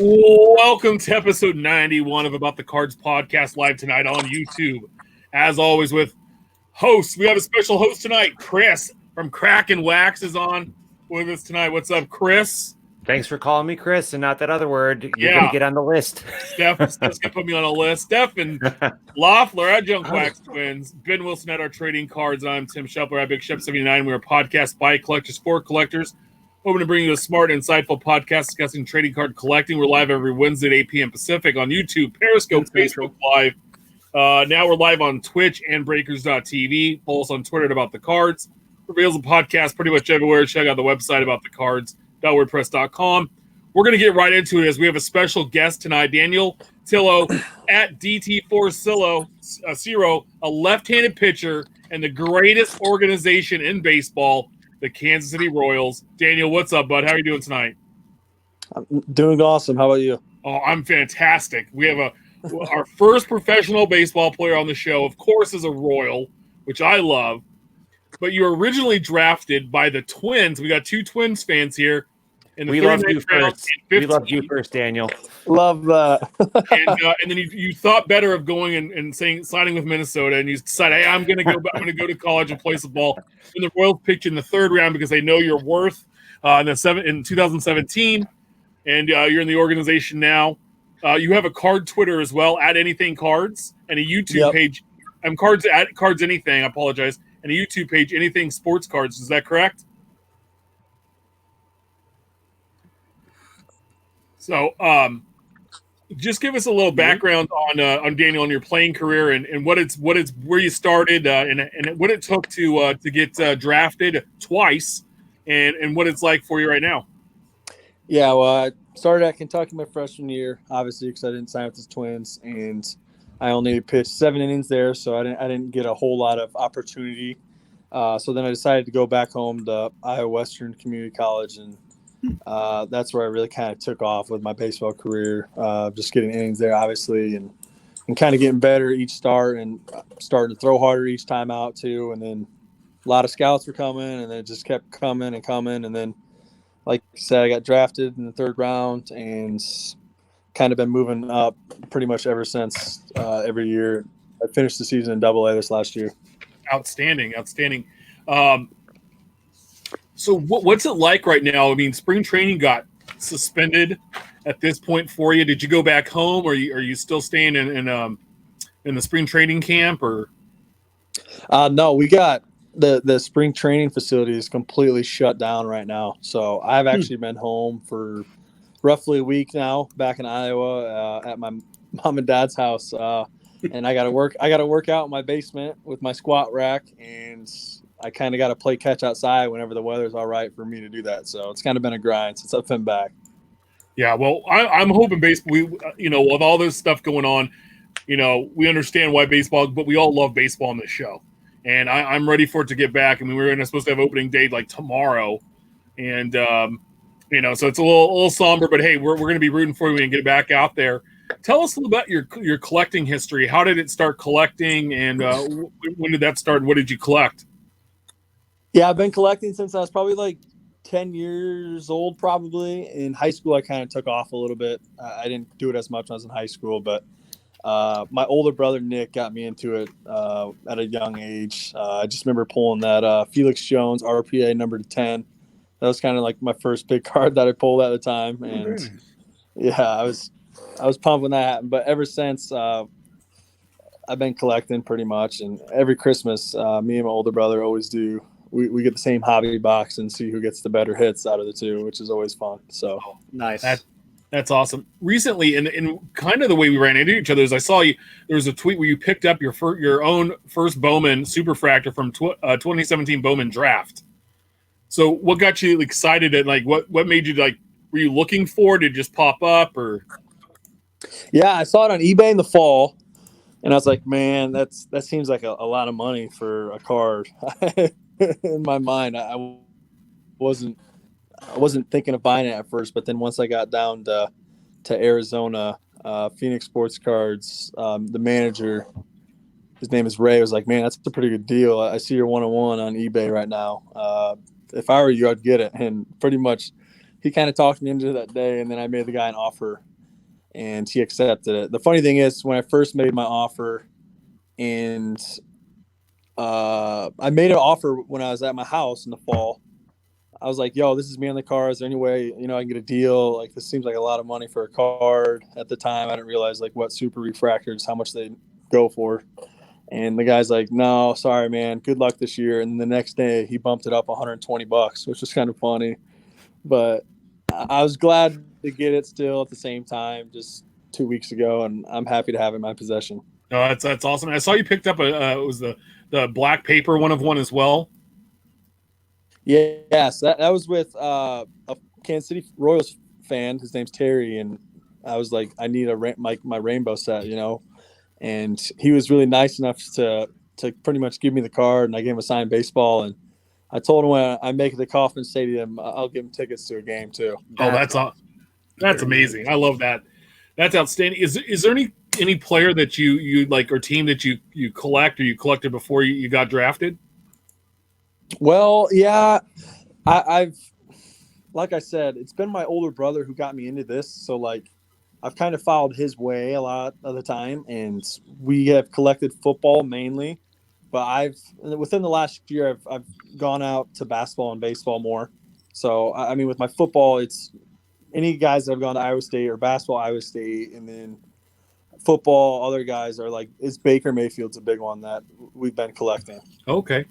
Welcome to episode 91 of About the Cards podcast, live tonight on YouTube. As always, with hosts, we have a special host tonight. Chris from Crackin Wax is on with us tonight. What's up, Chris? Thanks for calling me Chris and not that other word. You're Yeah. going to get on the list. Steph's going to put me on a list. Steph and Loeffler at Junk Wax Twins. Ben Wilson at our trading cards. I'm Tim Shepler at Big Shep 79. We're a podcast by collectors for collectors. Hoping to bring you a smart, insightful podcast discussing trading card collecting. We're live every Wednesday at 8 p.m. Pacific on YouTube, Periscope, Facebook Live. Now we're live on Twitch and Breakers.tv. Follow us on Twitter at About the Cards. Reveals a podcast pretty much everywhere. Check out the website aboutthecards.wordpress.com. We're going to get right into it as we have a special guest tonight, Daniel Tillo at DT4 a left-handed pitcher and the greatest organization in baseball, the Kansas City Royals. Daniel, what's up, bud? How are you doing tonight? I'm doing awesome. How about you? Oh, I'm fantastic. We have our first professional baseball player on the show, of course, is a Royal, which I love. But you were originally drafted by the Twins. We got two Twins fans here. We love you first. We love you first, Daniel. Love that. and then you thought better of going and signing with Minnesota, and you decided, hey, I'm going to go to college and play some ball. And the Royals picked you in the third round because they know your worth in 2017, and you're in the organization now. You have a card Twitter as well, at Anything Cards, and a YouTube page. I'm cards at Cards Anything. I apologize, and a YouTube page, Anything Sports Cards. Is that correct? So, just give us a little background on Daniel and your playing career and what it's where you started and what it took to get drafted twice and what it's like for you right now. Yeah, well, I started at Kentucky my freshman year, obviously because I didn't sign with the Twins, and I only pitched 7 innings there, so I didn't get a whole lot of opportunity. So then I decided to go back home to Iowa Western Community College, and that's where I really kind of took off with my baseball career, just getting innings there, obviously, and kind of getting better each start and starting to throw harder each time out, too. And then a lot of scouts were coming, and then it just kept coming and coming. And then, like you said, I got drafted in the third round and kind of been moving up pretty much ever since every year. I finished the season in AA this last year. Outstanding. So what's it like right now? I mean, spring training got suspended at this point for you. Did you go back home, or are you still staying in the spring training camp? Or no, we got the spring training facility is completely shut down right now. So I've actually been home for roughly a week now, back in Iowa at my mom and dad's house, and I got to work out in my basement with my squat rack, and I kind of got to play catch outside whenever the weather's all right for me to do that. So it's kind of been a grind since I've been back. Yeah, well, I'm hoping baseball, with all this stuff going on, we understand why baseball, but we all love baseball on this show. And I'm ready for it to get back. I mean, we're supposed to have opening day like tomorrow. And, so it's a little somber, but hey, we're going to be rooting for you and get back out there. Tell us a little about your collecting history. How did it start collecting, and when did that start? What did you collect? Yeah, I've been collecting since I was probably like 10 years old, probably. In high school, I kind of took off a little bit. I didn't do it as much when I was in high school, but my older brother, Nick, got me into it at a young age. I just remember pulling that Felix Jones RPA number 10. That was kind of like my first big card that I pulled at the time. And yeah, I was pumped when that happened. But ever since, I've been collecting pretty much. And every Christmas, me and my older brother always do. We get the same hobby box and see who gets the better hits out of the two, which is always fun. So nice. That's awesome. Recently, in kind of the way we ran into each other, is I saw you. There was a tweet where you picked up your own first Bowman Superfractor from 2017 Bowman draft. So, what got you excited? And what made you were you looking for? Did it just pop up, or? Yeah, I saw it on eBay in the fall, and I was like, man, that seems like a lot of money for a card. In my mind, I wasn't thinking of buying it at first, but then once I got down to Arizona, Phoenix Sports Cards, the manager, his name is Ray, was like, man, that's a pretty good deal. I see your 101 on eBay right now. If I were you, I'd get it. And pretty much he kind of talked me into that day, and then I made the guy an offer and he accepted it. The funny thing is, when I first made my offer, and I made an offer when I was at my house in the fall. I was like, yo, this is me on the car. Is there any way, I can get a deal? Like, this seems like a lot of money for a card. At the time, I didn't realize, like, what super refractors, how much they go for. And the guy's like, no, sorry, man. Good luck this year. And the next day, he bumped it up $120, which was kind of funny. But I was glad to get it still at the same time just 2 weeks ago, and I'm happy to have it in my possession. Oh, that's awesome. I saw you picked up it was the black paper one of one as well. Yes, that was with a Kansas City Royals fan. His name's Terry, and I was like, I need my rainbow set, and he was really nice enough to pretty much give me the card, and I gave him a signed baseball, and I told him when I make it to Kauffman Stadium, I'll give him tickets to a game too. Oh, that's amazing. I love that. That's outstanding. Is there any player that you like or team that you collect or you collected before you got drafted? Well, yeah, I've like I said, it's been my older brother who got me into this. So like, I've kind of followed his way a lot of the time, and we have collected football mainly. But within the last year, I've gone out to basketball and baseball more. So I mean, with my football, it's any guys that have gone to Iowa State, or basketball Iowa State, and then football, other guys are like, it's Baker Mayfield's a big one that we've been collecting. Okay.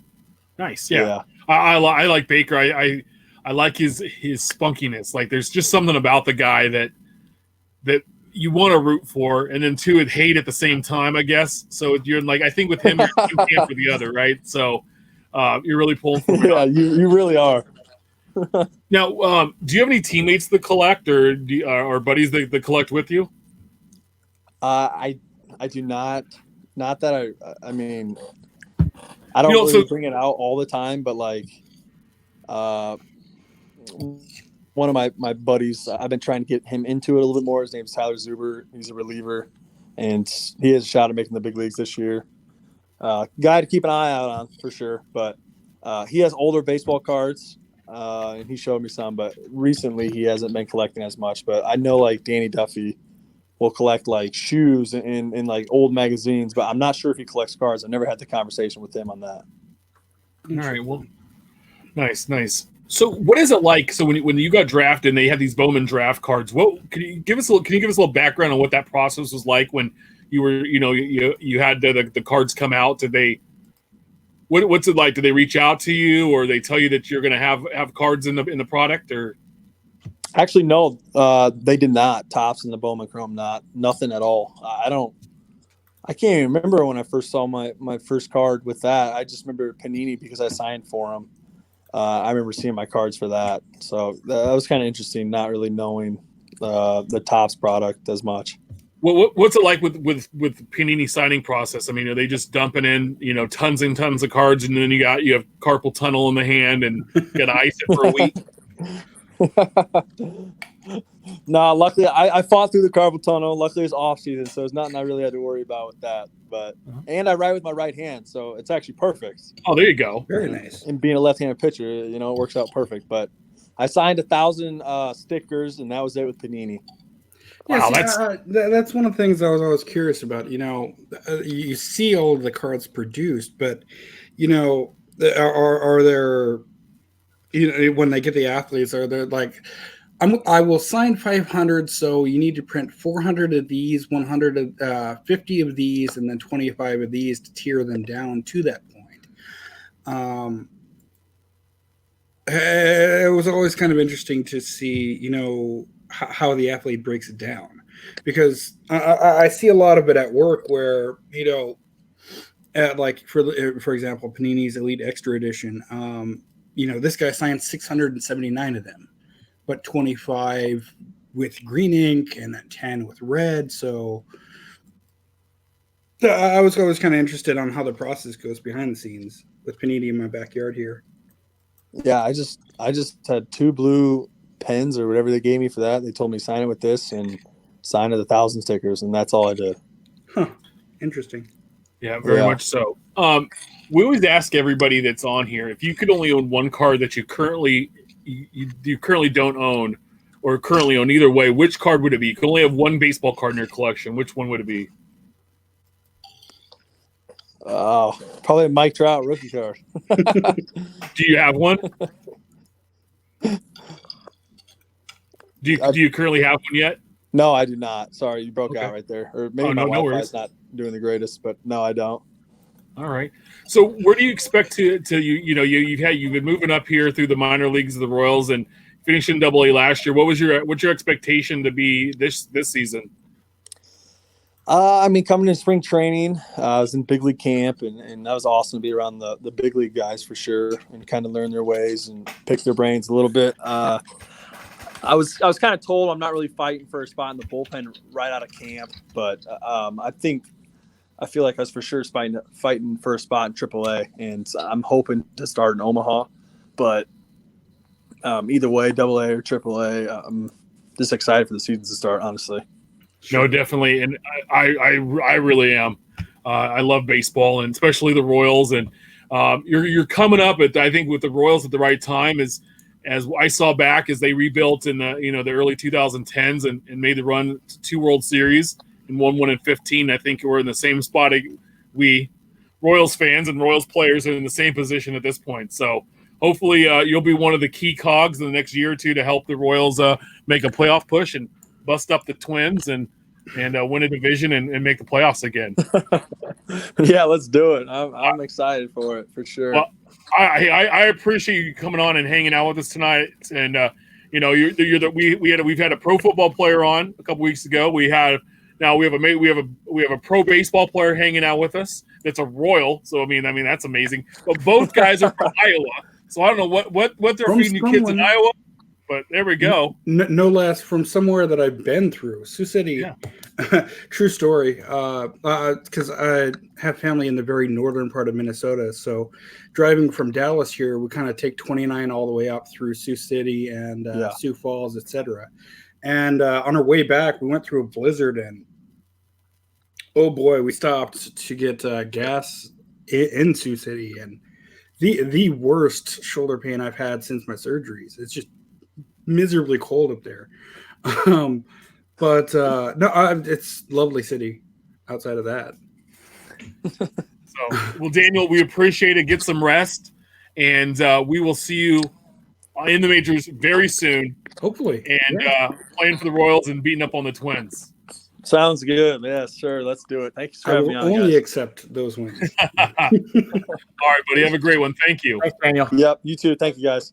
Nice. Yeah. I like Baker. I like his spunkiness. Like, there's just something about the guy that you want to root for, and then two, would hate at the same time, I guess. So you're like, I think with him, you're you can't for the other, right? So you're really pulling for him. Yeah, you really are. Now, do you have any teammates that collect, or buddies that collect with you? I do not. Not that I mean, I don't really bring it out all the time, but like, one of my buddies, I've been trying to get him into it a little bit more. His name's Tyler Zuber. He's a reliever, and he has a shot at making the big leagues this year. Guy to keep an eye out on for sure. But he has older baseball cards, and he showed me some. But recently, he hasn't been collecting as much. But I know like Danny Duffy will collect like shoes and like old magazines, but I'm not sure if he collects cards. I've never had the conversation with him on that. All right. Well, nice. So what is it like? So when you got drafted and they had these Bowman draft cards, can you give us a little background on what that process was like when you were, you had the cards come out? Did they, what's it like? Did they reach out to you, or they tell you that you're going to have cards in the product, or? Actually, no, they did not. Topps and the Bowman Chrome, nothing at all. I can't even remember when I first saw my first card with that. I just remember Panini because I signed for them. I remember seeing my cards for that. So that was kind of interesting, not really knowing the Topps product as much. Well, what's it like with Panini signing process? I mean, are they just dumping in, tons and tons of cards, and then you have carpal tunnel in the hand and got to ice it for a week? No, luckily I fought through the carpal tunnel. Luckily it's off season, so it's nothing I really had to worry about with that. But and I write with my right hand, so it's actually perfect. Oh, there you go. Very nice. And being a left-handed pitcher, it works out perfect. But I signed 1,000 stickers, and that was it with Panini. Yeah, wow, that's one of the things I was always curious about. You see all of the cards produced, but are there? When they get the athletes, are there like, I will sign 500, so you need to print 400 of these, 150 of these, and then 25 of these to tier them down to that point. It was always kind of interesting to see, how the athlete breaks it down, because I see a lot of it at work where, like for example, Panini's Elite Extra Edition. This guy signed 679 of them, but 25 with green ink and then 10 with red. So I was always kind of interested on how the process goes behind the scenes with Panini in my backyard here. Yeah, I just had 2 blue pens or whatever they gave me for that. They told me sign it with this and sign it 1,000 stickers, and that's all I did. Huh. Interesting. Yeah, very much so. We always ask everybody that's on here, if you could only own one card that you currently don't own, or currently own, either way, which card would it be? You could only have one baseball card in your collection. Which one would it be? Oh, probably a Mike Trout rookie card. Do you have one? Do you currently have one yet? No, I do not. Sorry, you broke out right there. Or maybe my Wi-Fi's not doing the greatest, but no, I don't. All right. So where do you expect you've been moving up here through the minor leagues of the Royals and finishing Double-A last year. What's your expectation to be this season? I mean, coming to spring training, I was in big league camp, and that was awesome to be around the big league guys for sure, and kind of learn their ways and pick their brains a little bit. I was kind of told I'm not really fighting for a spot in the bullpen right out of camp, but I feel like I was for sure fighting for a spot in AAA, and I'm hoping to start in Omaha. But either way, AA or AAA, I'm just excited for the season to start, honestly. No, definitely, and I really am. I love baseball, and especially the Royals. And you're coming up at, I think, with the Royals at the right time, as I saw back as they rebuilt in the early 2010s and made the run to 2 World Series and won one in 15. I think we're in the same spot. We Royals fans and Royals players are in the same position at this point. So hopefully you'll be one of the key cogs in the next year or two to help the Royals make a playoff push and bust up the Twins and win a division and make the playoffs again. Yeah, let's do it. I'm excited for it for sure. Well, I appreciate you coming on and hanging out with us tonight. And we've had a pro football player on a couple weeks ago. We have a pro baseball player hanging out with us. That's a Royal. So I mean that's amazing. But both guys are from Iowa. So I don't know what they're feeding you kids in Iowa. But there we go. No less from somewhere that I've been through. Sioux City. Yeah. True story. Because I have family in the very northern part of Minnesota. So driving from Dallas here, we kind of take 29 all the way up through Sioux City and Sioux Falls, etc. And on our way back, we went through a blizzard. And, oh, boy, we stopped to get gas in Sioux City. And the worst shoulder pain I've had since my surgeries. It's just miserably cold up there. It's lovely city outside of that. Well, Daniel, we appreciate it. Get some rest, and we will see you in the majors very soon. Hopefully. And playing for the Royals and beating up on the Twins. Sounds good. Yeah, sure. Let's do it. Thanks for having me on, guys. Only accept those wins. All right, buddy. Have a great one. Thank you. Thanks, Daniel. Yep, you too. Thank you, guys.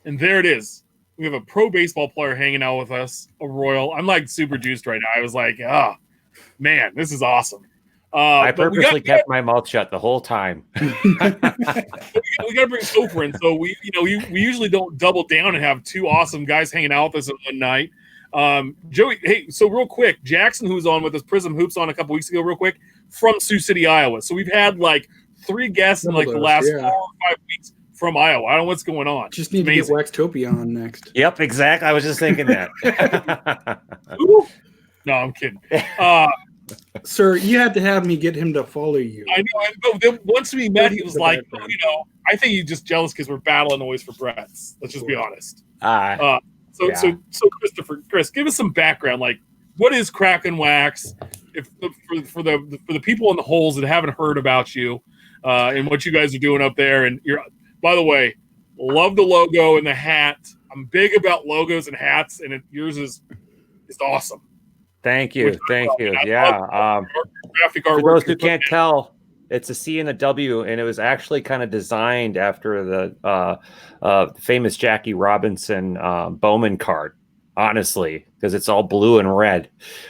And there it is. We have a pro baseball player hanging out with us, a Royal. I'm like super juiced right now. I was like, man, this is awesome. I purposely kept my mouth shut the whole time. We got to bring Sofer in. So we usually don't double down and have 2 awesome guys hanging out with us in one night. Joey, hey, so real quick, Jackson, who's on with us, Prizm Hoops on a couple weeks ago, real quick, from Sioux City, Iowa. So we've had like 3 guests in like the last 4 or 5 weeks from Iowa. I don't know what's going on. Just need to get Waxtopia on next. Yep, exactly. I was just thinking that. No, I'm kidding. Sir, you had to have me get him to follow you. I know. Then once we met, he was like, I think he's just jealous because we're battling always for Brett's. Let's just be honest. So Christopher, Chris, give us some background. Like, what is Crackin Wax? For the people in the holes that haven't heard about you and what you guys are doing up there, and by the way, love the logo and the hat. I'm big about logos and hats, and yours is awesome. Thank you. Yeah. For those who can't tell, it's a C and a W, and it was actually kind of designed after the famous Jackie Robinson Bowman card, honestly, because it's all blue and red.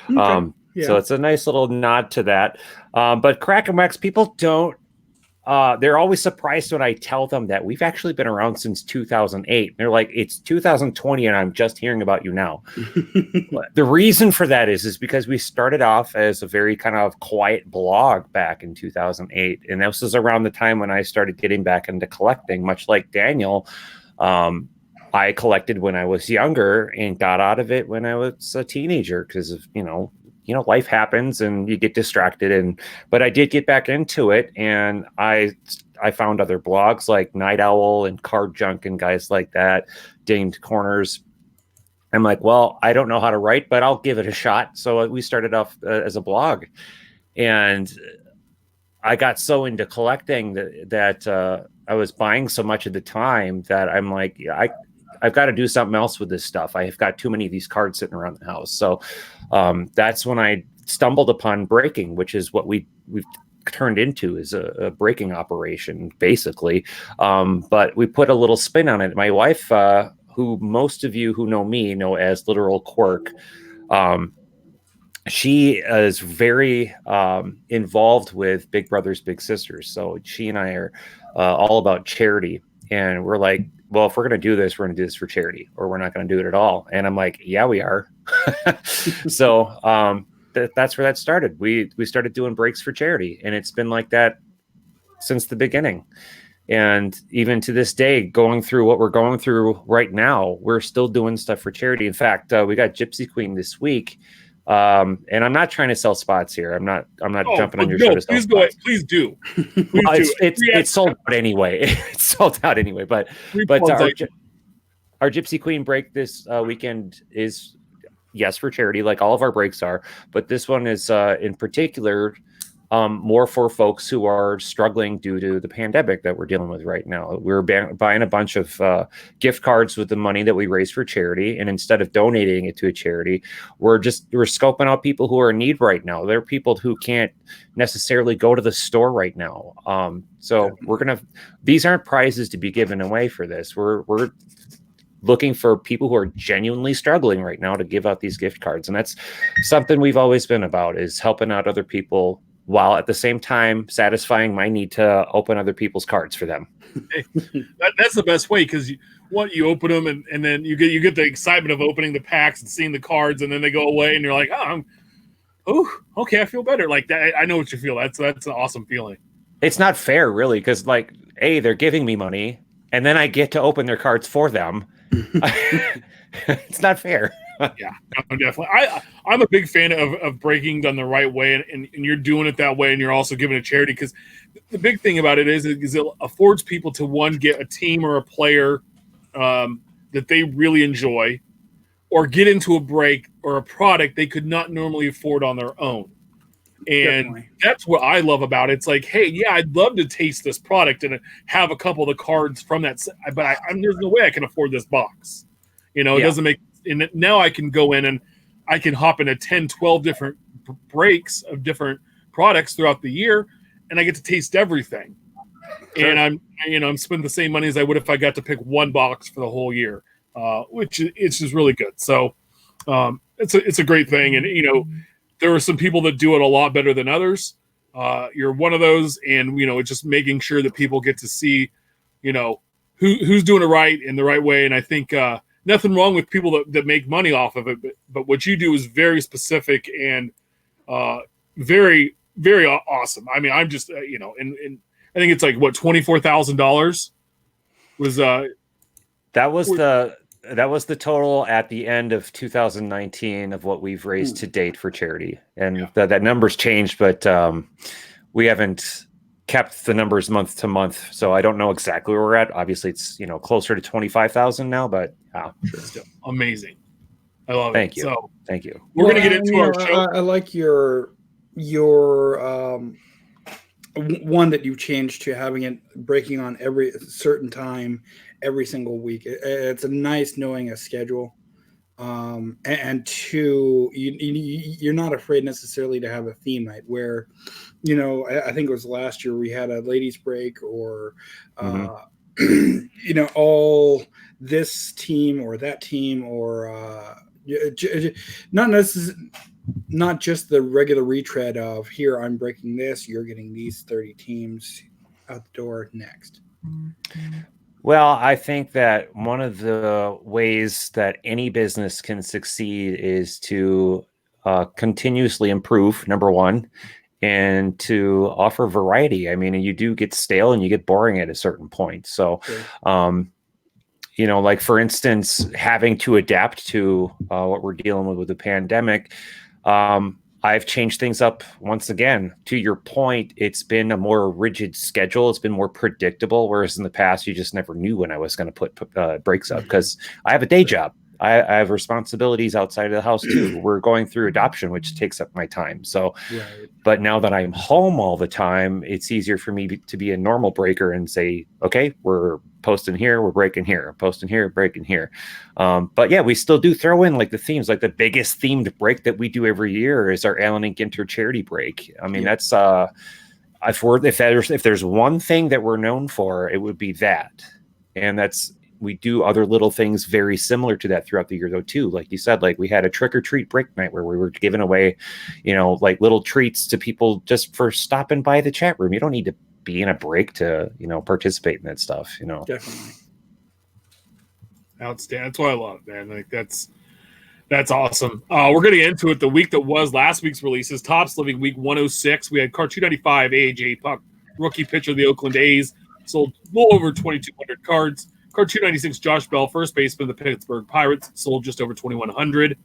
Okay. So it's a nice little nod to that. But Crackin Wax, people don't. They're always surprised when I tell them that we've actually been around since 2008. They're like, it's 2020 and I'm just hearing about you now. The reason for that is because we started off as a very kind of quiet blog back in 2008. And this was around the time when I started getting back into collecting, much like Daniel. I collected when I was younger and got out of it when I was a teenager because of, life happens and you get distracted. But I did get back into it, and I found other blogs like Night Owl and Card Junk and guys like that, Dinged Corners. I'm like, well, I don't know how to write, but I'll give it a shot. So we started off as a blog, and I got so into collecting that I was buying so much at the time that I'm like, I've got to do something else with this stuff. I've got too many of these cards sitting around the house. So that's when I stumbled upon breaking, which is what we've turned into, is a breaking operation, basically. But we put a little spin on it. My wife, who most of you who know me know as Literal Quirk, she is very involved with Big Brothers Big Sisters. So she and I are all about charity, and we're like, well, if we're going to do this, we're going to do this for charity, or we're not going to do it at all. And I'm like, yeah, we are. So that's where that started. We started doing breaks for charity, and it's been like that since the beginning. And even to this day, going through what we're going through right now, we're still doing stuff for charity. In fact, we got Gypsy Queen this week. And I'm not trying to sell spots here. I'm not jumping on your show to sell spots. Please do. It's sold out anyway. It's sold out anyway. But our Gypsy Queen break this weekend is, yes, for charity, like all of our breaks are. But this one is in particular more for folks who are struggling due to the pandemic that we're dealing with right now. We're buying a bunch of gift cards with the money that we raise for charity, and instead of donating it to a charity, we're scoping out people who are in need right now. There are people who can't necessarily go to the store right now. So these aren't prizes to be given away for this. We're looking for people who are genuinely struggling right now to give out these gift cards, and that's something we've always been about, is helping out other people, while at the same time satisfying my need to open other people's cards for them. Hey, that's the best way, because you open them and then you get the excitement of opening the packs and seeing the cards, and then they go away and you're like, okay, I feel better. Like that. I know what you feel. That's an awesome feeling. It's not fair, really, because like, they're giving me money and then I get to open their cards for them. It's not fair. Yeah, definitely. I'm a big fan of breaking done the right way, and you're doing it that way, and you're also giving it charity, because the big thing about it is it affords people to, one, get a team or a player that they really enjoy, or get into a break or a product they could not normally afford on their own. And definitely, that's what I love about it. It's like, hey, yeah, I'd love to taste this product and have a couple of the cards from that, but there's no way I can afford this box. It doesn't make. And now I can go in and I can hop into 10, 12 different breaks of different products throughout the year, and I get to taste everything. Sure. And I'm spending the same money as I would if I got to pick one box for the whole year, which it's just really good. So it's a great thing. And there are some people that do it a lot better than others. You're one of those, and it's just making sure that people get to see, who's doing it right in the right way. And I think nothing wrong with people that make money off of it, but what you do is very specific and very, very awesome. I mean, I'm just and I think it's like what, $24,000 was that was the total at the end of 2019 of what we've raised to date for charity, and that number's changed, but we haven't kept the numbers month to month, so I don't know exactly where we're at. Obviously, it's closer to 25,000 now, but amazing. I love it. Thank you. So thank you. We're gonna get into our show. I like your one that you changed to having it breaking on every certain time every single week. It's a nice knowing a schedule. And two, you're not afraid necessarily to have a theme night where, I think it was last year we had a ladies break, or, all this team or that team, or not just the regular retread of, here, I'm breaking this, you're getting these 30 teams out the door next. Well, I think that one of the ways that any business can succeed is to continuously improve, number one, and to offer variety. I mean, you do get stale and you get boring at a certain point. So, like, for instance, having to adapt to what we're dealing with the pandemic, I've changed things up once again. To your point, it's been a more rigid schedule. It's been more predictable, whereas in the past, you just never knew when I was going to put breaks up, because I have a day job. I have responsibilities outside of the house too. We're going through adoption, which takes up my time. So, Right. but now that I'm home all the time, it's easier for me to be a normal breaker and say, okay, we're posting here, we're breaking here, posting here, breaking here. But yeah, we still do throw in like the themes. Like the biggest themed break that we do every year is our Allen and Ginter charity break. I mean, that's if there's one thing that we're known for, it would be that. And we do other little things very similar to that throughout the year though too. Like you said, like we had a trick or treat break night where we were giving away, like little treats to people just for stopping by the chat room. You don't need to be in a break to, participate in that stuff, Definitely. Outstanding. That's what I love, man. Like that's awesome. We're going to get into it. The week that was last week's releases, Topps Living Week 106. We had card 295 AJ Puck, rookie pitcher of the Oakland A's, sold a little over 2,200 cards. Card 296 Josh Bell, first baseman of the Pittsburgh Pirates, sold just over 2,100.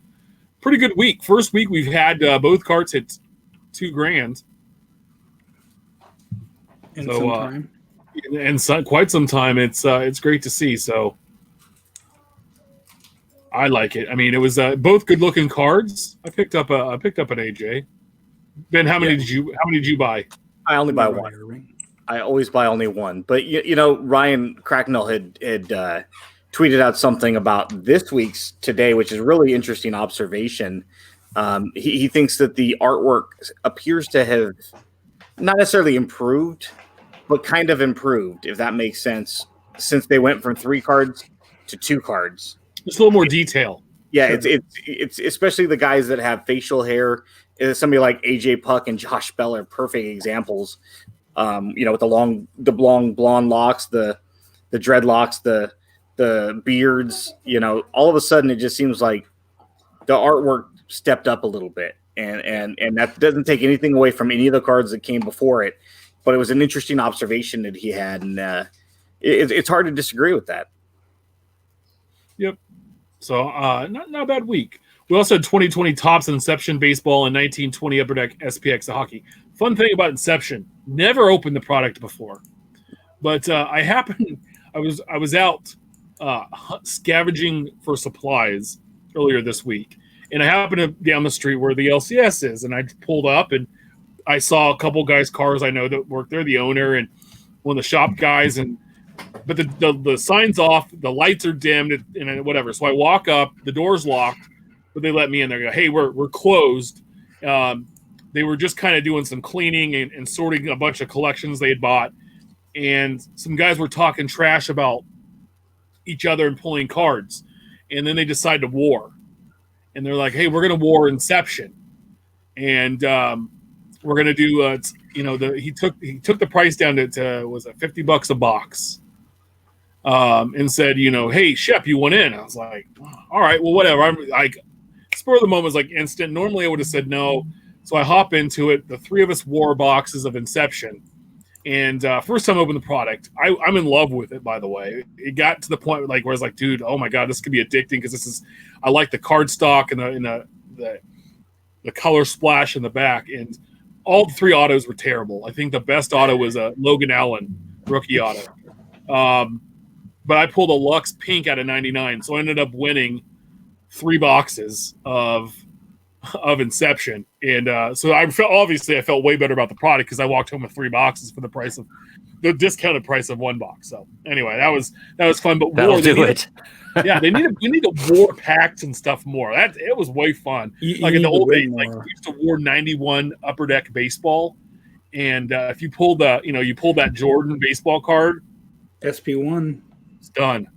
Pretty good week. First week we've had both cards hit $2,000. Quite some time. It's great to see. So I like it. I mean, it was both good looking cards. I picked up an AJ. Ben, how many did you buy? I only buy one. I always buy only one. But Ryan Cracknell had tweeted out something about this week's today, which is a really interesting observation. He thinks that the artwork appears to have not necessarily improved, but kind of improved, if that makes sense, since they went from 3 cards to 2 cards. Just a little more detail. Yeah, it's especially the guys that have facial hair. Somebody like AJ Puck and Josh Bell are perfect examples. With the long blonde locks, the dreadlocks, the beards. All of a sudden it just seems like the artwork stepped up a little bit, and that doesn't take anything away from any of the cards that came before it. But it was an interesting observation that he had, and it's hard to disagree with that. Yep. So not a bad week. We also had 2020 Topps Inception Baseball and 1920 Upper Deck SPX Hockey. Fun thing about Inception, never opened the product before, but I was out scavenging for supplies earlier this week, and I happened to down the street where the LCS is, and I pulled up and I saw a couple guys' cars I know that work there, the owner and one of the shop guys, but the sign's off, the lights are dimmed, and whatever. So I walk up, the door's locked, but they let me in there. Go, hey, we're closed. They were just kind of doing some cleaning and sorting a bunch of collections they had bought, and some guys were talking trash about each other and pulling cards, and then they decide to war, and they're like, hey, we're gonna war Inception, and we're gonna do he took the price down to was it $50 a box, and said, hey Shep, you want in? I was like, all right, well, whatever. I'm like, spur of the moment was like instant. Normally I would have said no, so I hop into it. The 3 of us wore boxes of Inception, and first time I opened the product, I'm in love with it. By the way, it got to the point where I was like, dude, oh my god, this could be addicting, because I like the card stock and the color splash in the back, and all 3 autos were terrible. I think the best auto was a Logan Allen rookie auto. But I pulled a Lux Pink out of 99, so I ended up winning 3 boxes of Inception, and so I felt way better about the product because I walked home with 3 boxes for the discounted price of 1 box. So anyway, that was fun. But that'll do it. Yeah, we need to war packs and stuff more. It was way fun. Like in the old days, like we used to war 91 Upper Deck baseball, and if you pulled that Jordan baseball card, SP1, it's done.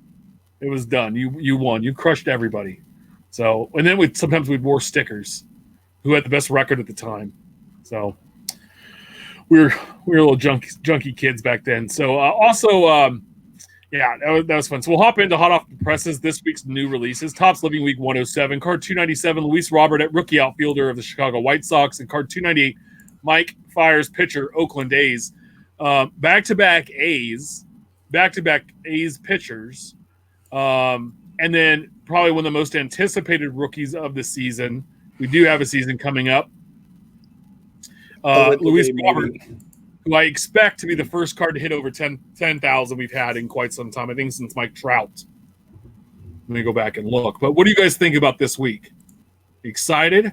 It was done. You won. You crushed everybody. So, and then sometimes we'd war stickers, who had the best record at the time. So we were little junky kids back then. So that was fun. So we'll hop into hot off the presses this week's new releases. Topps Living Week 107, card 297, Luis Robert, rookie outfielder of the Chicago White Sox, and card 298, Mike Fiers, pitcher, Oakland A's. Back-to-back A's pitchers. And then probably one of the most anticipated rookies of the season. We do have a season coming up. Luis Robert, who I expect to be the first card to hit over 10,000 we've had in quite some time. I think since Mike Trout. Let me go back and look. But what do you guys think about this week? Excited?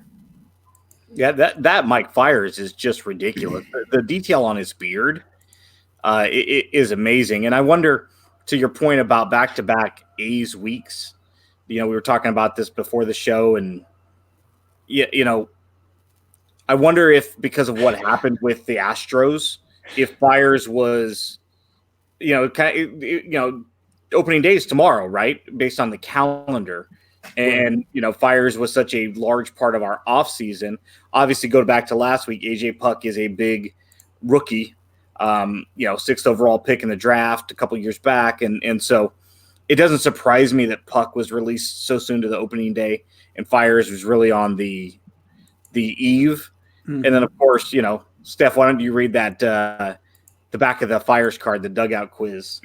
Yeah, that Mike Fiers is just ridiculous. The detail on his beard it is amazing. And I wonder, to your point about back-to-back A's weeks, we were talking about this before the show, and I wonder if, because of what happened with the Astros, if Fiers was, opening day is tomorrow, right? Based on the calendar. And, Fiers was such a large part of our offseason. Obviously, go back to last week, AJ Puck is a big rookie, 6th overall pick in the draft a couple years back. And so it doesn't surprise me that Puck was released so soon to the opening day and Fiers was really on the eve. Mm-hmm. And then, of course, Steph, why don't you read that the back of the Fiers card, the dugout quiz.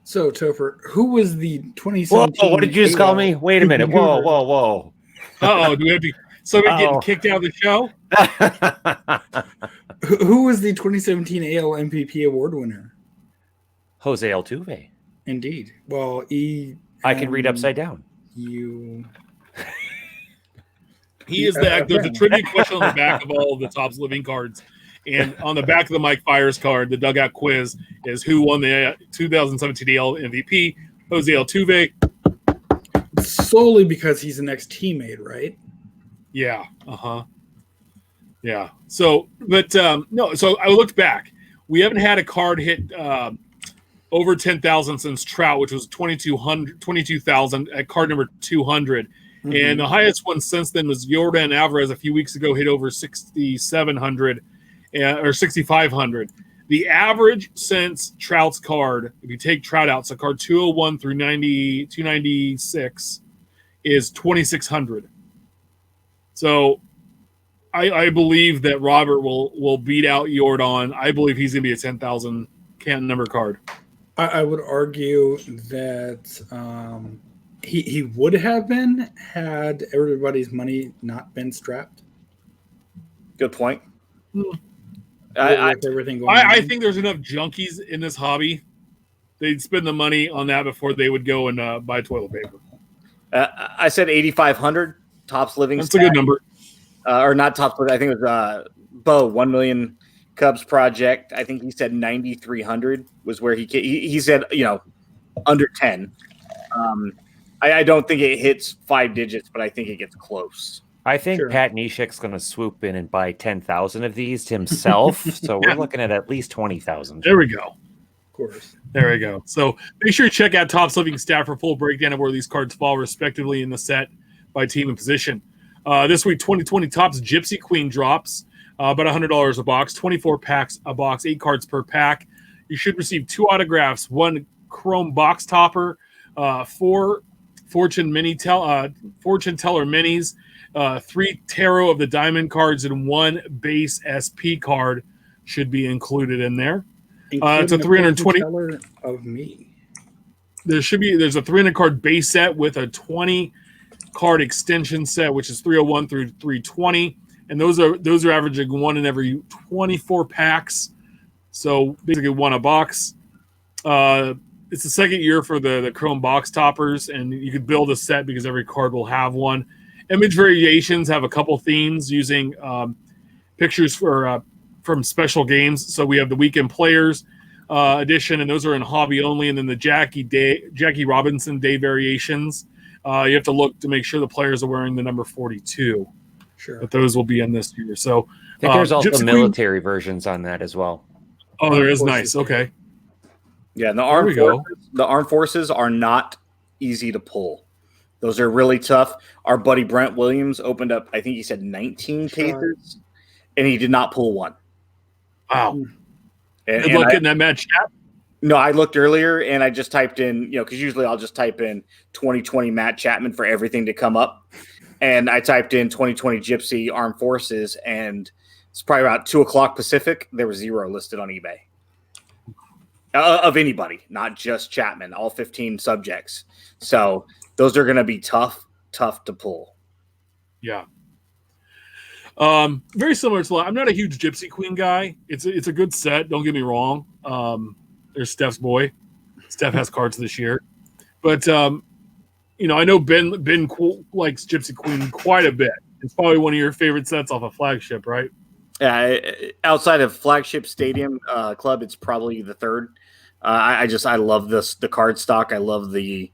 So, Topher, who was the 2017? Whoa, what did you just call me? Wait a minute. Whoa. Uh-oh, do we have to – somebody getting kicked out of the show? Who was the 2017 AL MVP award winner? Jose Altuve. Indeed. Well, I can read upside down. He is there's a trivia question on the back of all of the Topps Living cards. And on the back of the Mike Fiers card, the dugout quiz is who won the 2017 AL MVP, Jose Altuve. Solely because he's an ex-teammate, right? Yeah. Yeah. So, but no, so I looked back. We haven't had a card hit over 10,000 since Trout, which was 22,000 at card number 200. Mm-hmm. And the highest one since then was Yordan Alvarez a few weeks ago, hit over 6,700. Or 6,500. The average since Trout's card, if you take Trout out, so card 201 through 296 is 2,600. So I believe that Robert will beat out Yordan. I believe he's going to be a 10,000 Canton number card. I would argue that he would have been had everybody's money not been strapped. Good point. I think there's enough junkies in this hobby. They'd spend the money on that before they would go and buy toilet paper. I said 8,500 Topps Living. That's a good number. Or not Topps Living. I think it was Bo 1 million Cubs project. I think he said 9,300 was where he said under 10. I don't think it hits 5 digits, but I think it gets close. I think Pat Neshek's going to swoop in and buy 10,000 of these himself. So we're looking at least 20,000. There we go. Of course. There we go. So make sure you check out Topps Living Stat for a full breakdown of where these cards fall respectively in the set by team and position. This week, 2020 Topps Gypsy Queen drops about $100 a box, 24 packs a box, 8 cards per pack. You should receive 2 autographs, 1 chrome box topper, 4 Fortune Teller minis, 3 Tarot of the Diamond cards, and 1 base SP card should be included in there. It's a 320 of me. There's a 300 card base set with a 20 card extension set, which is 301 through 320, and those are averaging 1 in every 24 packs. So basically 1 a box. It's the second year for the chrome box toppers, and you could build a set because every card will have one. Image variations have a couple themes using pictures from special games. So we have the Weekend Players edition, and those are in hobby only. And then the Jackie Robinson Day variations. You have to look to make sure the players are wearing the number 42. Sure. But those will be in this year. So I think there's also military versions on that as well. Oh, there is. Nice. Okay. Yeah, and the armed forces are not easy to pull. Those are really tough. Our buddy Brent Williams opened up, I think he said 19 cases, and he did not pull one. Wow. Good luck getting that match chat. No, I looked earlier, and I just typed in, because usually I'll just type in 2020 Matt Chapman for everything to come up. And I typed in 2020 Gypsy Armed Forces, and it's probably about 2 o'clock Pacific. There was 0 listed on eBay. Of anybody, not just Chapman, all 15 subjects. So those are going to be tough to pull. Yeah. Very similar to, I'm not a huge Gypsy Queen guy. It's a good set. Don't get me wrong. There's Steph's boy. Steph has cards this year, but I know Ben likes Gypsy Queen quite a bit. It's probably one of your favorite sets off a Flagship, right? Yeah, outside of Flagship Stadium Club, it's probably the third. I love the card stock. I love the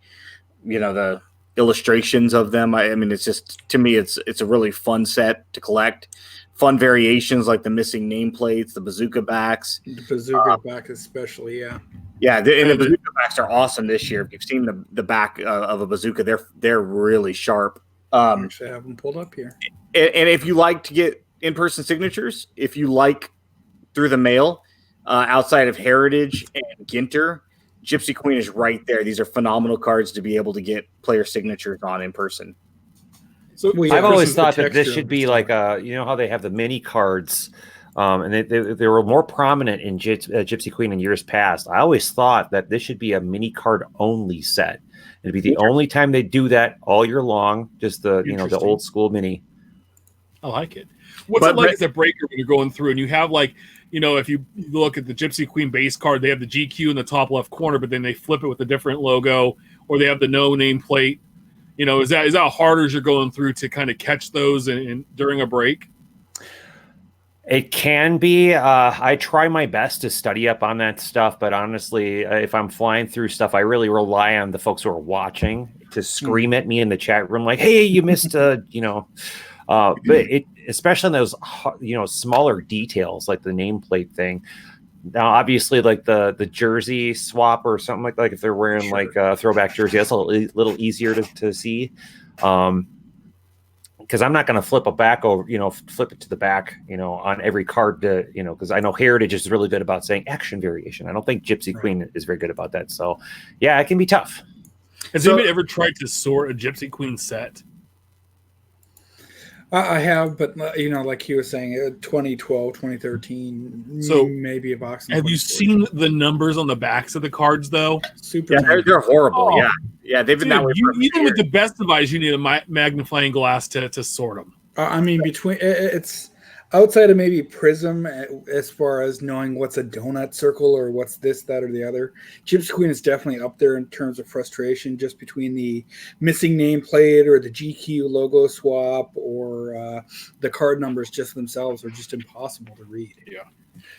illustrations of them. I mean, it's just, to me, it's a really fun set to collect. Fun variations like the missing nameplates, the bazooka backs. The bazooka back especially, yeah. Yeah, the bazooka backs are awesome this year. If you've seen the back of a bazooka, they're really sharp. I actually have them pulled up here. And if you like to get in-person signatures, if you like through the mail, outside of Heritage and Ginter, Gypsy Queen is right there. These are phenomenal cards to be able to get player signatures on in person. So I've always thought that this should be like how they have the mini cards, and they were more prominent in Gypsy Queen in years past. I always thought that this should be a mini card only set. It'd be the only time they do that all year long. Just the the old school mini. I like it. What's it like as a breaker when you're going through and you have if you look at the Gypsy Queen base card, they have the GQ in the top left corner, but then they flip it with a different logo, or they have the no name plate. Is that harder as you're going through to kind of catch those and during a break? It can be. I try my best to study up on that stuff, but honestly, if I'm flying through stuff, I really rely on the folks who are watching to scream at me in the chat room like, "Hey, you missed but it, especially in those smaller details like the nameplate thing. Now, obviously, like the jersey swap or something like if they're wearing like a throwback jersey, that's a little easier to see. Because I'm not going to flip a back over, flip it to the back, on every card because I know Heritage is really good about saying action variation. I don't think Gypsy Queen is very good about that. So, yeah, it can be tough. Has anybody ever tried to sort a Gypsy Queen set? I have, but like he was saying, 2012, 2013, so maybe a box. Have you seen the numbers on the backs of the cards though? Super. Yeah, they're horrible. Oh. Yeah, they've been that way. Even with the best device, you need a magnifying glass to sort them. I mean, it's outside of maybe Prizm, as far as knowing what's a donut circle or what's this, that, or the other. Gypsy Queen is definitely up there in terms of frustration, just between the missing nameplate or the GQ logo swap or the card numbers just themselves are just impossible to read. Yeah.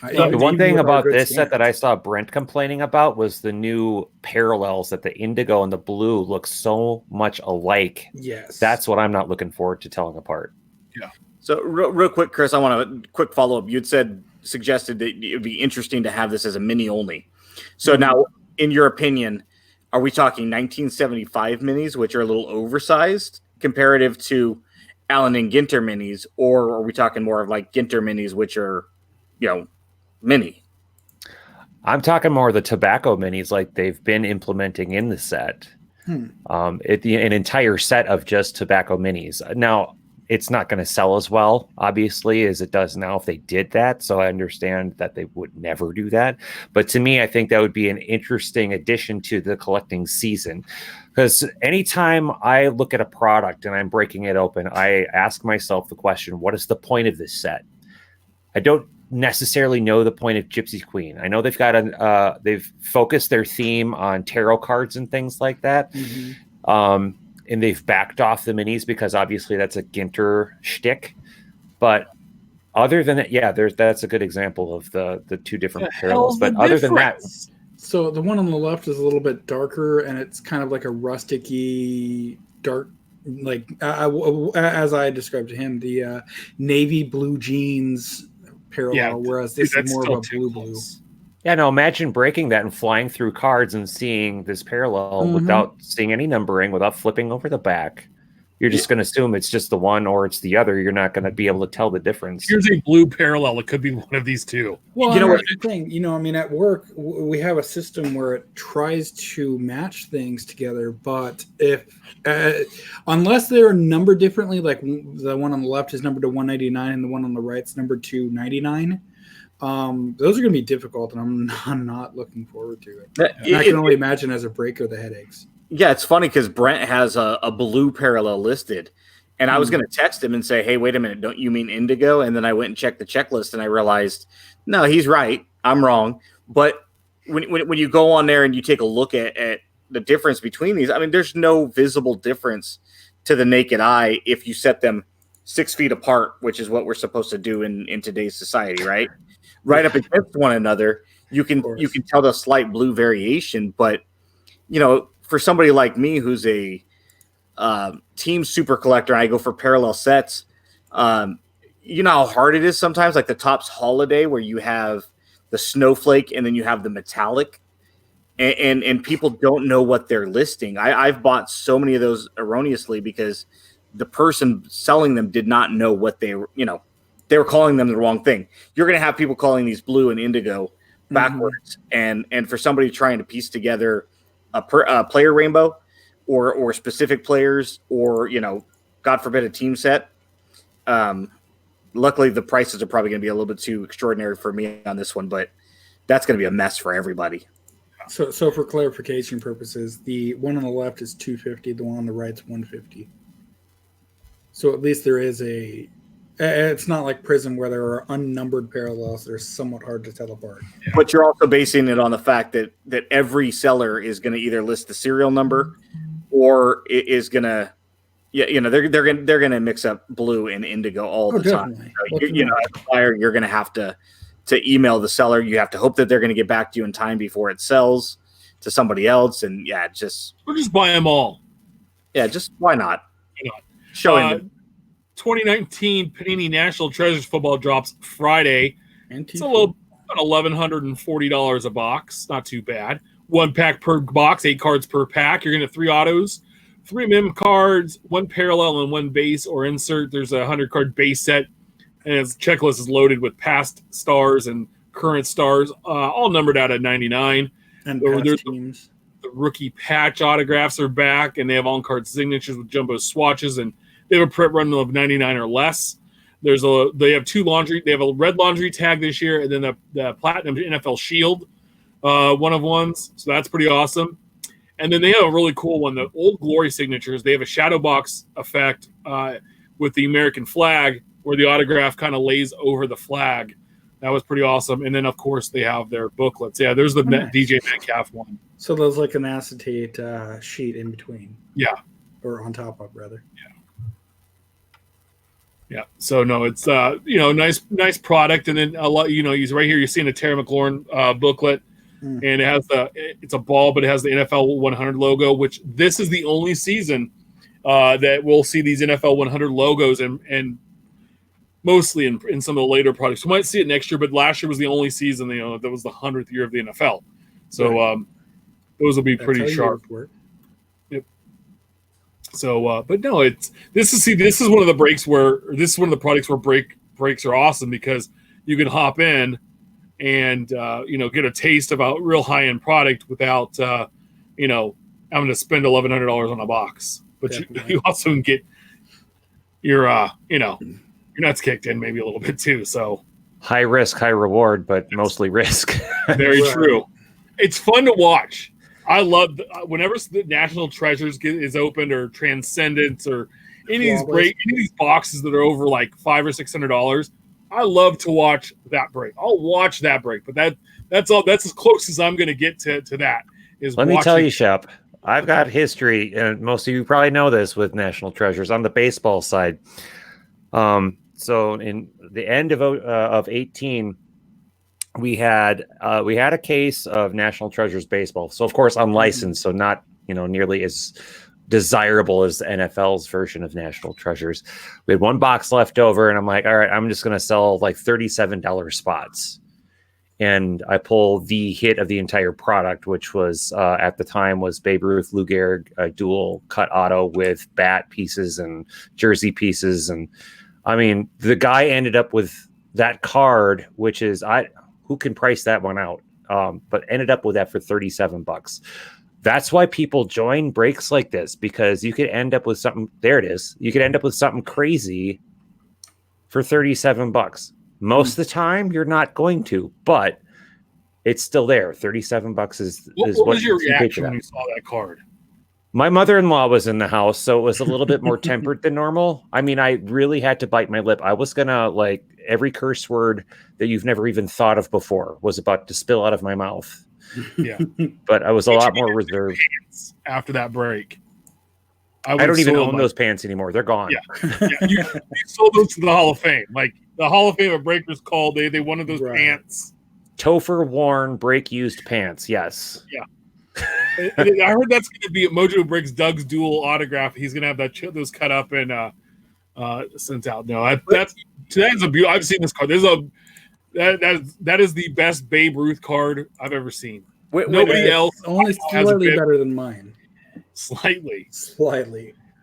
The one thing about this set that I saw Brent complaining about was the new parallels, that the indigo and the blue look so much alike. Yes. That's what I'm not looking forward to telling apart. Yeah. So real quick, Chris, I want a quick follow-up. You'd suggested that it would be interesting to have this as a mini only. So now, in your opinion, are we talking 1975 minis, which are a little oversized comparative to Allen and Ginter minis, or are we talking more of like Ginter minis, which are, mini? I'm talking more of the tobacco minis like they've been implementing in the set. An entire set of just tobacco minis. Now, it's not going to sell as well, obviously, as it does now if they did that. So I understand that they would never do that. But to me, I think that would be an interesting addition to the collecting season. Because anytime I look at a product and I'm breaking it open, I ask myself the question, what is the point of this set? I don't necessarily know the point of Gypsy Queen. I know they've got they've focused their theme on tarot cards and things like that. And they've backed off the minis because obviously that's a Ginter shtick. But other than that, that's a good example of the two different parallels. But other than that, so the one on the left is a little bit darker, and it's kind of like a rusticy dark, like as I described to him, the navy blue jeans parallel, whereas this is more of a blue. Yeah, no, imagine breaking that and flying through cards and seeing this parallel without seeing any numbering, without flipping over the back. You're just going to assume it's just the one or it's the other. You're not going to be able to tell the difference. Here's a blue parallel. It could be one of these two. Well, that's the thing. I mean, at work, we have a system where it tries to match things together. But if unless they're numbered differently, like the one on the left is numbered to 199 and the one on the right is numbered to 99, those are going to be difficult, and I'm not looking forward to it. I can only imagine as a breaker the headaches. Yeah, it's funny because Brent has a blue parallel listed, and I was going to text him and say, hey, wait a minute, don't you mean indigo? And then I went and checked the checklist, and I realized, no, he's right. I'm wrong. But when you go on there and you take a look at the difference between these, I mean, there's no visible difference to the naked eye if you set them 6 feet apart, which is what we're supposed to do in today's society, right? Right up against one another, you can tell the slight blue variation. But for somebody like me who's a team super collector, I go for parallel sets. You know how hard it is sometimes, like the Topps Holiday, where you have the snowflake and then you have the metallic, and people don't know what they're listing. I've bought so many of those erroneously because the person selling them did not know what they were. They were calling them the wrong thing. You're going to have people calling these blue and indigo backwards, and for somebody trying to piece together a player rainbow or specific players or God forbid a team set. Luckily, the prices are probably going to be a little bit too extraordinary for me on this one, but that's going to be a mess for everybody. So for clarification purposes, the one on the left is $250, the one on the right is $150. So at least there is it's not like Prizm where there are unnumbered parallels that are somewhat hard to tell apart. Yeah. But you're also basing it on the fact that every seller is going to either list the serial number or it is going to, they're going to mix up blue and indigo all the time. So as a buyer, you're going to have to email the seller. You have to hope that they're going to get back to you in time before it sells to somebody else. And or just buy them all. Yeah, just why not? Showing them. 2019 Panini National Treasures football drops Friday. It's a little about $1,140 a box. Not too bad. 1 pack per box, 8 cards per pack. You're going to have 3 autos, 3 mem cards, 1 parallel, and 1 base or insert. There's a 100-card base set, and its checklist is loaded with past stars and current stars, all numbered out at 99. And past teams. The rookie patch autographs are back, and they have on-card signatures with jumbo swatches, and they have a print run of 99 or less. They have 2 laundry. They have a red laundry tag this year, and then the platinum NFL Shield, one of ones. So that's pretty awesome. And then they have a really cool one, the Old Glory signatures. They have a shadow box effect with the American flag, where the autograph kind of lays over the flag. That was pretty awesome. And then, of course, they have their booklets. Yeah, there's the DJ Metcalf one. So there's like an acetate sheet in between. Yeah. Or on top of, rather. Yeah. Yeah. So, no, it's, nice product. And then, he's right here. You're seeing a Terry McLaurin booklet. And it has it's a ball, but it has the NFL 100 logo, which this is the only season that we'll see these NFL 100 logos and mostly in some of the later products. We might see it next year, but last year was the only season, that was the 100th year of the NFL. So those will be pretty sharp. Yep. So, but no, this is one of the breaks this is one of the products where breaks are awesome because you can hop in and get a taste of a real high-end product without having to spend $1,100 on a box. But you also can get your nuts kicked in maybe a little bit too. So high risk, high reward, but mostly risk. Very true. It's fun to watch. I love whenever the National Treasures is opened or Transcendence or any of these boxes that are over like $500 or $600. I love to watch that break. I'll watch that break, but that's all. That's as close as I'm going to get to that. Let me tell you, Shep, I've got history, and most of you probably know this with National Treasures on the baseball side. So in the end of 18, we had a case of National Treasures baseball. So of course unlicensed, so not nearly as desirable as the NFL's version of National Treasures. We had 1 box left over, and I'm like, all right, I'm just going to sell like $37 spots. And I pull the hit of the entire product, which was at the time was Babe Ruth Lou Gehrig dual cut auto with bat pieces and jersey pieces. And I mean, the guy ended up with that card, which is who can price that one out? But ended up with that for $37. That's why people join breaks like this, because you could end up with something. There it is. You could end up with something crazy for $37. Most of the time, you're not going to, but it's still there. $37 is what was your reaction when you saw that card? My mother-in-law was in the house, so it was a little bit more tempered than normal. I mean, I really had to bite my lip. I was gonna every curse word that you've never even thought of before was about to spill out of my mouth. Yeah. But I was a lot more reserved after that break. I don't even own those pants anymore. They're gone. Yeah. You sold those to the Hall of Fame. Like the Hall of Fame of Breakers called. They wanted those pants. Topher worn break used pants. Yes. Yeah. I heard that's going to be at Mojo Breaks Doug's dual autograph. He's going to have those cut up and sent out. No, that's a beautiful. I've seen this card. That is the best Babe Ruth card I've ever seen. Nobody else only slightly better than mine. Slightly.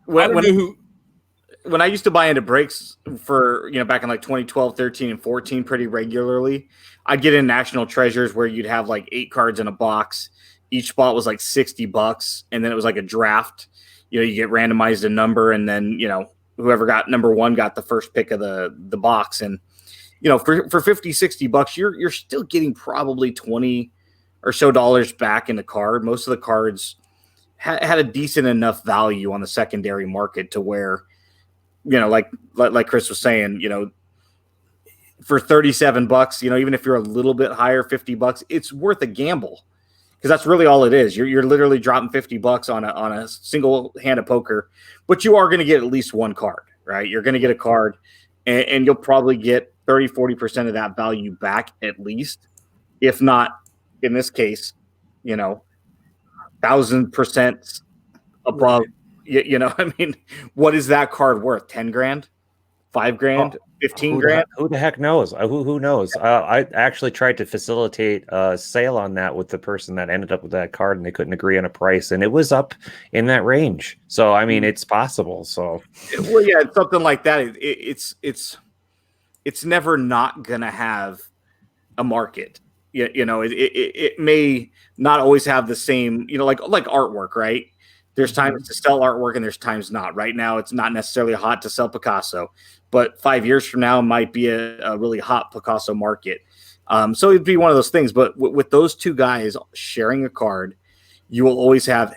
When I used to buy into breaks for, back in like 2012, 13, and 14 pretty regularly, I'd get in National Treasures where you'd have like 8 cards in a box. Each spot was like $60, and then it was like a draft. You get randomized a number, and then, whoever got number 1 got the first pick of the box. And, for $50-$60, you're still getting probably $20 or so back in the card. Most of the cards had a decent enough value on the secondary market to where, like Chris was saying, for $37, even if you're a little bit higher, $50, it's worth a gamble, because that's really all it is. You're literally dropping $50 on a single hand of poker, but you are going to get at least one card, right? You're going to get a card, and you'll probably get 30-40% of that value back at least, if not, in this case, 1,000% above. I mean, what is that card worth? 10 grand, 5 grand, 15 grand? Who the heck knows? Who knows? I actually tried to facilitate a sale on that with the person that ended up with that card, and they couldn't agree on a price, and it was up in that range. So, I mean, it's possible. So, well, yeah, something like that. It's never not gonna have a market. It may not always have the same, like artwork, right? There's times to sell artwork and there's times not. Right now, it's not necessarily hot to sell Picasso, but 5 years from now, it might be a really hot Picasso market. So it'd be one of those things. But with those two guys sharing a card, you will always have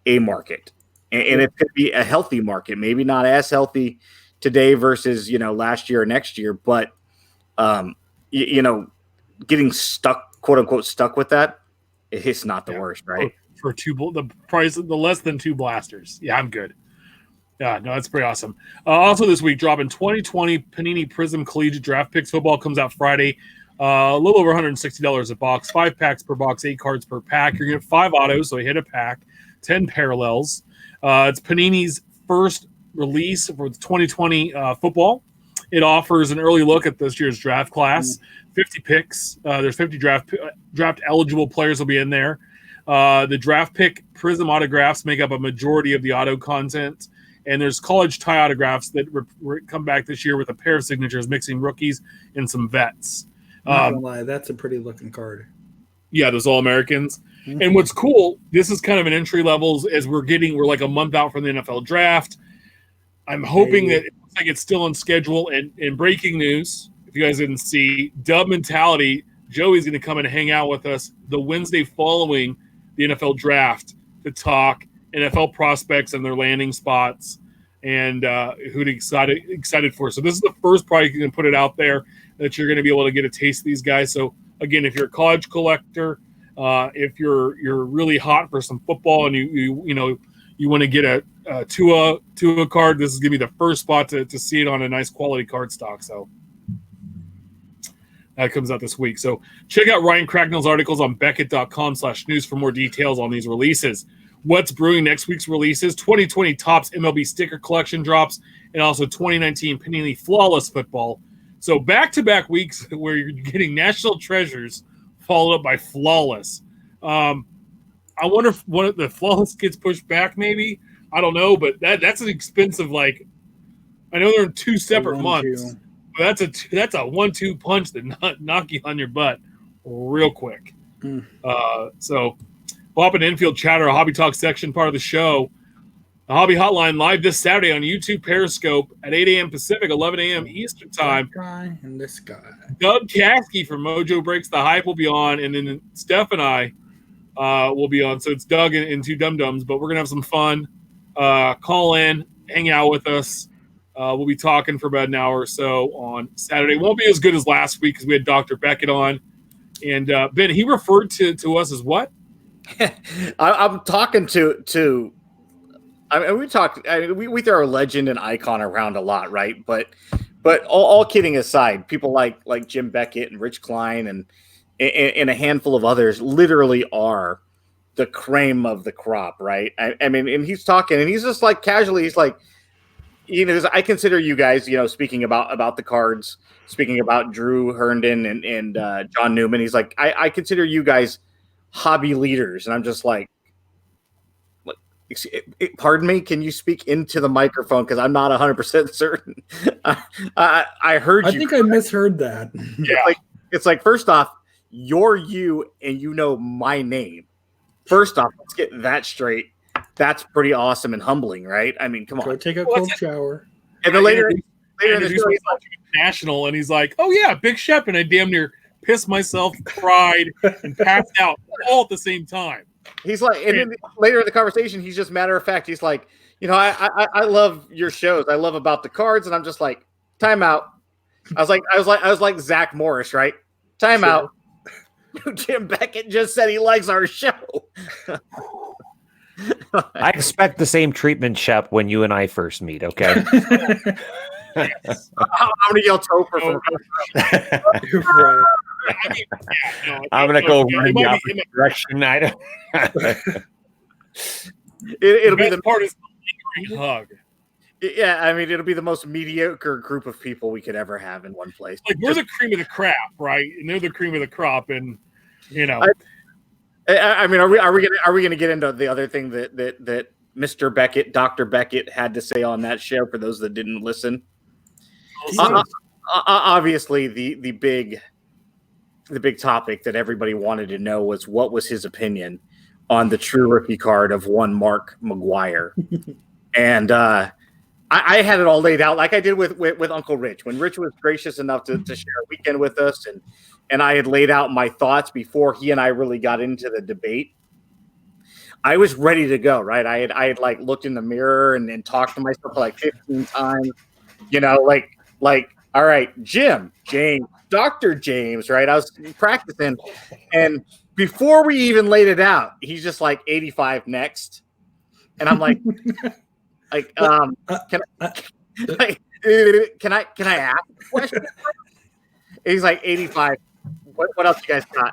a market, and it could be a healthy market. Maybe not as healthy today versus last year or next year, but getting stuck, quote unquote, stuck with that, it's not the worst, right? For the price of the less than 2 blasters. Yeah, I'm good. Yeah, no, that's pretty awesome. Also this week, dropping 2020 Panini Prizm Collegiate Draft Picks. Football comes out Friday. A little over $160 a box, 5 packs per box, 8 cards per pack. You're going to get 5 autos, so you hit a pack, 10 parallels. It's Panini's first release for the 2020 football. It offers an early look at this year's draft class, 50 picks. There's 50 draft eligible players will be in there. The draft pick Prizm autographs make up a majority of the auto content. And there's college tie autographs that come back this year with a pair of signatures, mixing rookies and some vets. Not gonna lie, that's a pretty looking card. Yeah, those All-Americans. Mm-hmm. And what's cool, this is kind of an entry levels as we're like a month out from the NFL draft. I'm hoping that it looks like it's still on schedule. And in breaking news, if you guys didn't see, Dub Mentality, Joey's going to come and hang out with us the Wednesday following the NFL draft to talk NFL prospects and their landing spots and who to excited for. So this is the first product you can put it out there that you're going to be able to get a taste of these guys. So again, if you're a college collector, if you're really hot for some football and you want to get a Tua card, this is going to be the first spot to see it on a nice quality card stock. So that comes out this week. So check out Ryan Cracknell's articles on Beckett.com/news for more details on these releases. What's brewing next week's releases, 2020 Topps MLB sticker collection drops, and also 2019 Panini Flawless Football. So back-to-back weeks where you're getting National Treasures followed up by Flawless. I wonder if one of the Flawless gets pushed back maybe. I don't know, but that's an expensive, I know they're in 2 separate months. But that's a 1-2 punch that knock you on your butt real quick. So pop an Infield Chatter, a Hobby Talk section, part of the show. The Hobby Hotline live this Saturday on YouTube Periscope at 8 a.m. Pacific, 11 a.m. Eastern Time. This guy. Doug Caskey from Mojo Breaks the Hype will be on, and then Steph and I will be on. So it's Doug and 2 dum-dums, but we're going to have some fun. Call in, hang out with us. We'll be talking for about an hour or so on Saturday. Won't be as good as last week because we had Dr. Beckett on. And Ben, he referred to us as what? I'm talking to. I mean, we throw our legend and icon around a lot, right? But all kidding aside, people like Jim Beckett and Rich Klein and a handful of others literally are the cream of the crop, right? I mean, and he's talking, and he's just like casually, he's like, I consider you guys, speaking about the cards, speaking about Drew Herndon and John Newman. He's like, I consider you guys hobby leaders, and I'm just like, pardon me, can you speak into the microphone, because I'm not 100% certain. I heard you. I think I misheard that. Yeah, it's like first off, you're you and you know my name. First off, let's get that straight. That's pretty awesome and humbling, right? I mean, come on. Go take a cold shower. And then later in the show, he's like, national, and he's like, "Oh yeah, Big Shep," and I damn near pissed myself, cried, and passed out all at the same time. He's like, and then later in the conversation, he's just matter of fact. He's like, I love your shows. I love about the cards, and I'm just like, time out. I was like Zach Morris, right? Time out. Jim Beckett just said he likes our show. I expect the same treatment, Shep, when you and I first meet. Okay. I'm gonna yell Topher from I'm gonna go run the opposite direction. It'll be the part is the lingering hug. Yeah, I mean, it'll be the most mediocre group of people we could ever have in one place. Like, we're the cream of the crop, right? And they're the cream of the crop, and I mean, are we gonna get into the other thing that Mr. Beckett, Dr. Beckett, had to say on that show for those that didn't listen? Obviously, the big topic that everybody wanted to know was what was his opinion on the true rookie card of one Mark McGuire, and I had it all laid out like I did with Uncle Rich when Rich was gracious enough to share a weekend with us, and I had laid out my thoughts before he and I really got into the debate. I was ready to go, right? I had like looked in the mirror and talked to myself like 15 times, like, all right, Jim, James, Dr. James, right? I was practicing, and before we even laid it out, he's just like 85 next, and I'm like, can I ask a question? He's like 85. What else you guys got?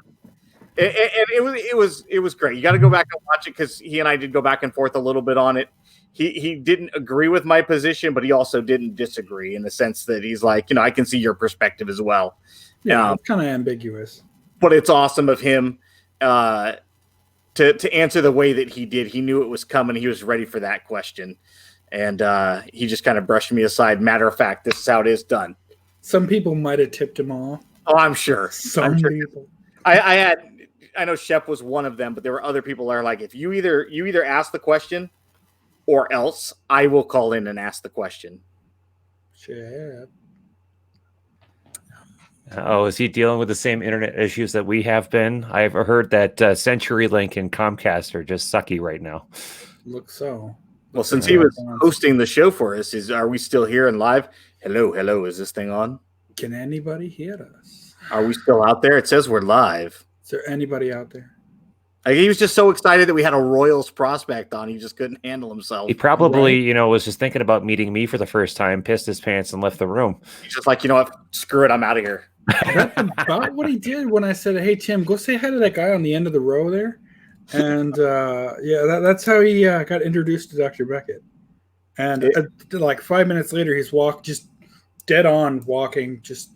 And it was great. You got to go back and watch it because he and I did go back and forth a little bit on it. He didn't agree with my position, but he also didn't disagree in the sense that he's like, I can see your perspective as well. Yeah, it's kind of ambiguous. But it's awesome of him to answer the way that he did. He knew it was coming. He was ready for that question. And he just kind of brushed me aside. Matter of fact, this is how it is done. Some people might have tipped him off. Oh, I'm sure. Some people. I know Shep was one of them, but there were other people that are like, if you either ask the question or else I will call in and ask the question. Shep. Oh, is he dealing with the same internet issues that we have been? I've heard that CenturyLink and Comcast are just sucky right now. Looks so. Well, since he was hosting the show for us, are we still here and live? Hello, is this thing on? Can anybody hear us? Are we still out there? It says we're live. Is there anybody out there? He was just so excited that we had a Royals prospect on. He just couldn't handle himself. He probably, was just thinking about meeting me for the first time, pissed his pants, and left the room. He's just like, you know what? Screw it. I'm out of here. That's about what he did when I said, hey, Tim, go say hi to that guy on the end of the row there. And, that's how he got introduced to Dr. Beckett. And like 5 minutes later, he's just dead on walking, just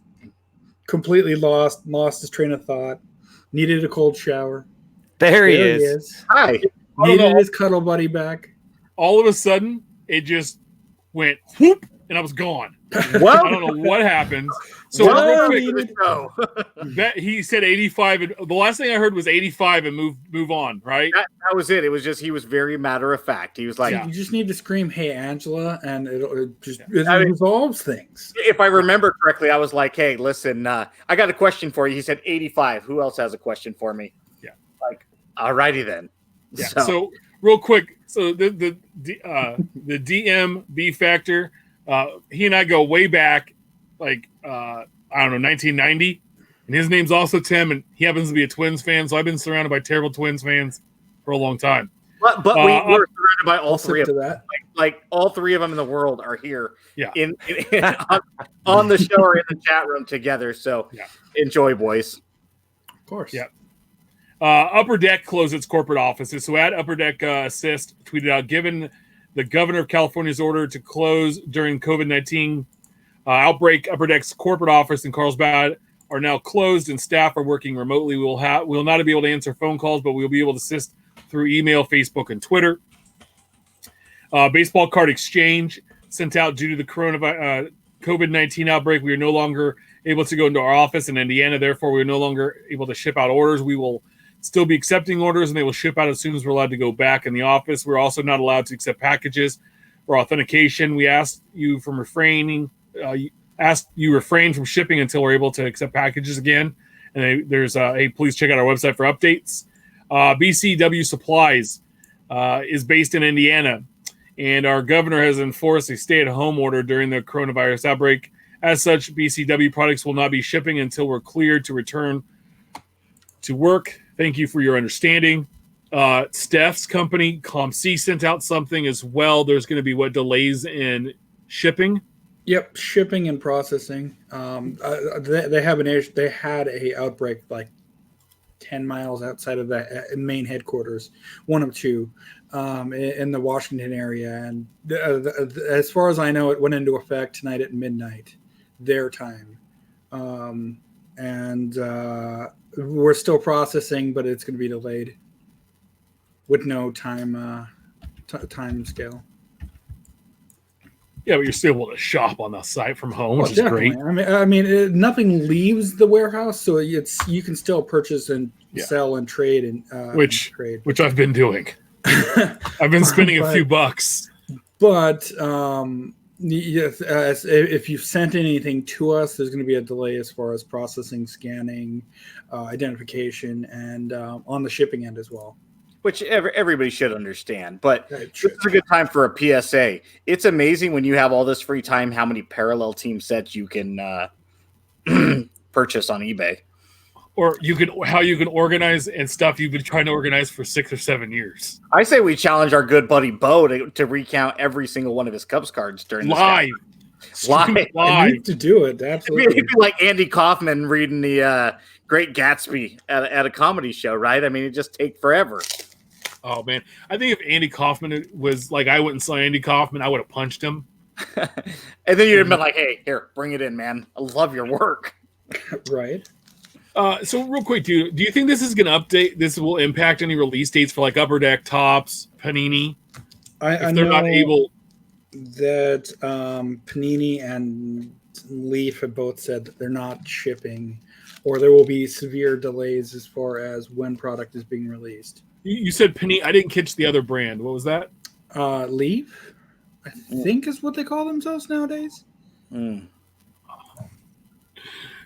completely lost his train of thought, needed a cold shower. There he is. Hi. Needed his cuddle buddy back. All of a sudden, it just went whoop, and I was gone. What? I don't know what happened. So he said 85, and the last thing I heard was 85 and move on, right? That was it. It was just he was very matter of fact. He was like, you just need to scream, "Hey, Angela," and it resolves things. If I remember correctly, I was like, "Hey, listen, I got a question for you." He said 85. Who else has a question for me? Yeah. Like, alrighty then. Yeah. So real quick, so the DM B Factor, he and I go way back, like I don't know, 1990. And his name's also Tim, and he happens to be a Twins fan, so I've been surrounded by terrible Twins fans for a long time. But we're surrounded by all three of them. That. Like all three of them in the world are here on the show or in the chat room together. So enjoy, boys. Of course. Yeah. Upper Deck closed its corporate offices. So at Upper Deck Assist tweeted out, given the governor of California's order to close during COVID-19 outbreak, Upper Deck's corporate office in Carlsbad are now closed and staff are working remotely. We'll not be able to answer phone calls, but we'll be able to assist through email, Facebook, and Twitter. Baseball card exchange sent out due to the COVID-19 outbreak. We are no longer able to go into our office in Indiana. Therefore, we are no longer able to ship out orders. We will still be accepting orders, and they will ship out as soon as we're allowed to go back in the office. We're also not allowed to accept packages for authentication. We asked you from refrain from shipping until we're able to accept packages again. And please check out our website for updates. BCW Supplies is based in Indiana, and our governor has enforced a stay-at-home order during the coronavirus outbreak. As such, BCW products will not be shipping until we're cleared to return to work. Thank you for your understanding. Steph's company, ComC, sent out something as well. There's going to be delays in shipping. Yep, shipping and processing. They had a outbreak like 10 miles outside of the main headquarters, one of two, in the Washington area. And as far as I know, it went into effect tonight at midnight, their time. And we're still processing, but it's going to be delayed with no time scale. Yeah, but you're still able to shop on the site from home, which is great. I mean, nothing leaves the warehouse, so you can still purchase and sell and trade which I've been doing. I've been spending a few bucks. But if you've sent anything to us, there's going to be a delay as far as processing, scanning, identification, and on the shipping end as well. Which everybody should understand. But this is a good time for a PSA. It's amazing when you have all this free time how many parallel team sets you can purchase on eBay. Or how you can organize and stuff you've been trying to organize for 6 or 7 years. I say we challenge our good buddy Bo to recount every single one of his Cubs cards during live. I need to do it. Absolutely. It'd be like Andy Kaufman reading the Great Gatsby at a comedy show, right? I mean, it just take forever. Oh man, I think if Andy Kaufman was like, I wouldn't say Andy Kaufman, I would have punched him. And then you'd have been like, "Hey, here, bring it in, man. I love your work." Right. So real quick, do you think this is going to update? This will impact any release dates for like Upper Deck, Topps, Panini? I they're not able. That Panini and Leaf have both said that they're not shipping, or there will be severe delays as far as when product is being released. You said Panini. I didn't catch the other brand. What was that? Leaf, I think is what they call themselves nowadays. Mm.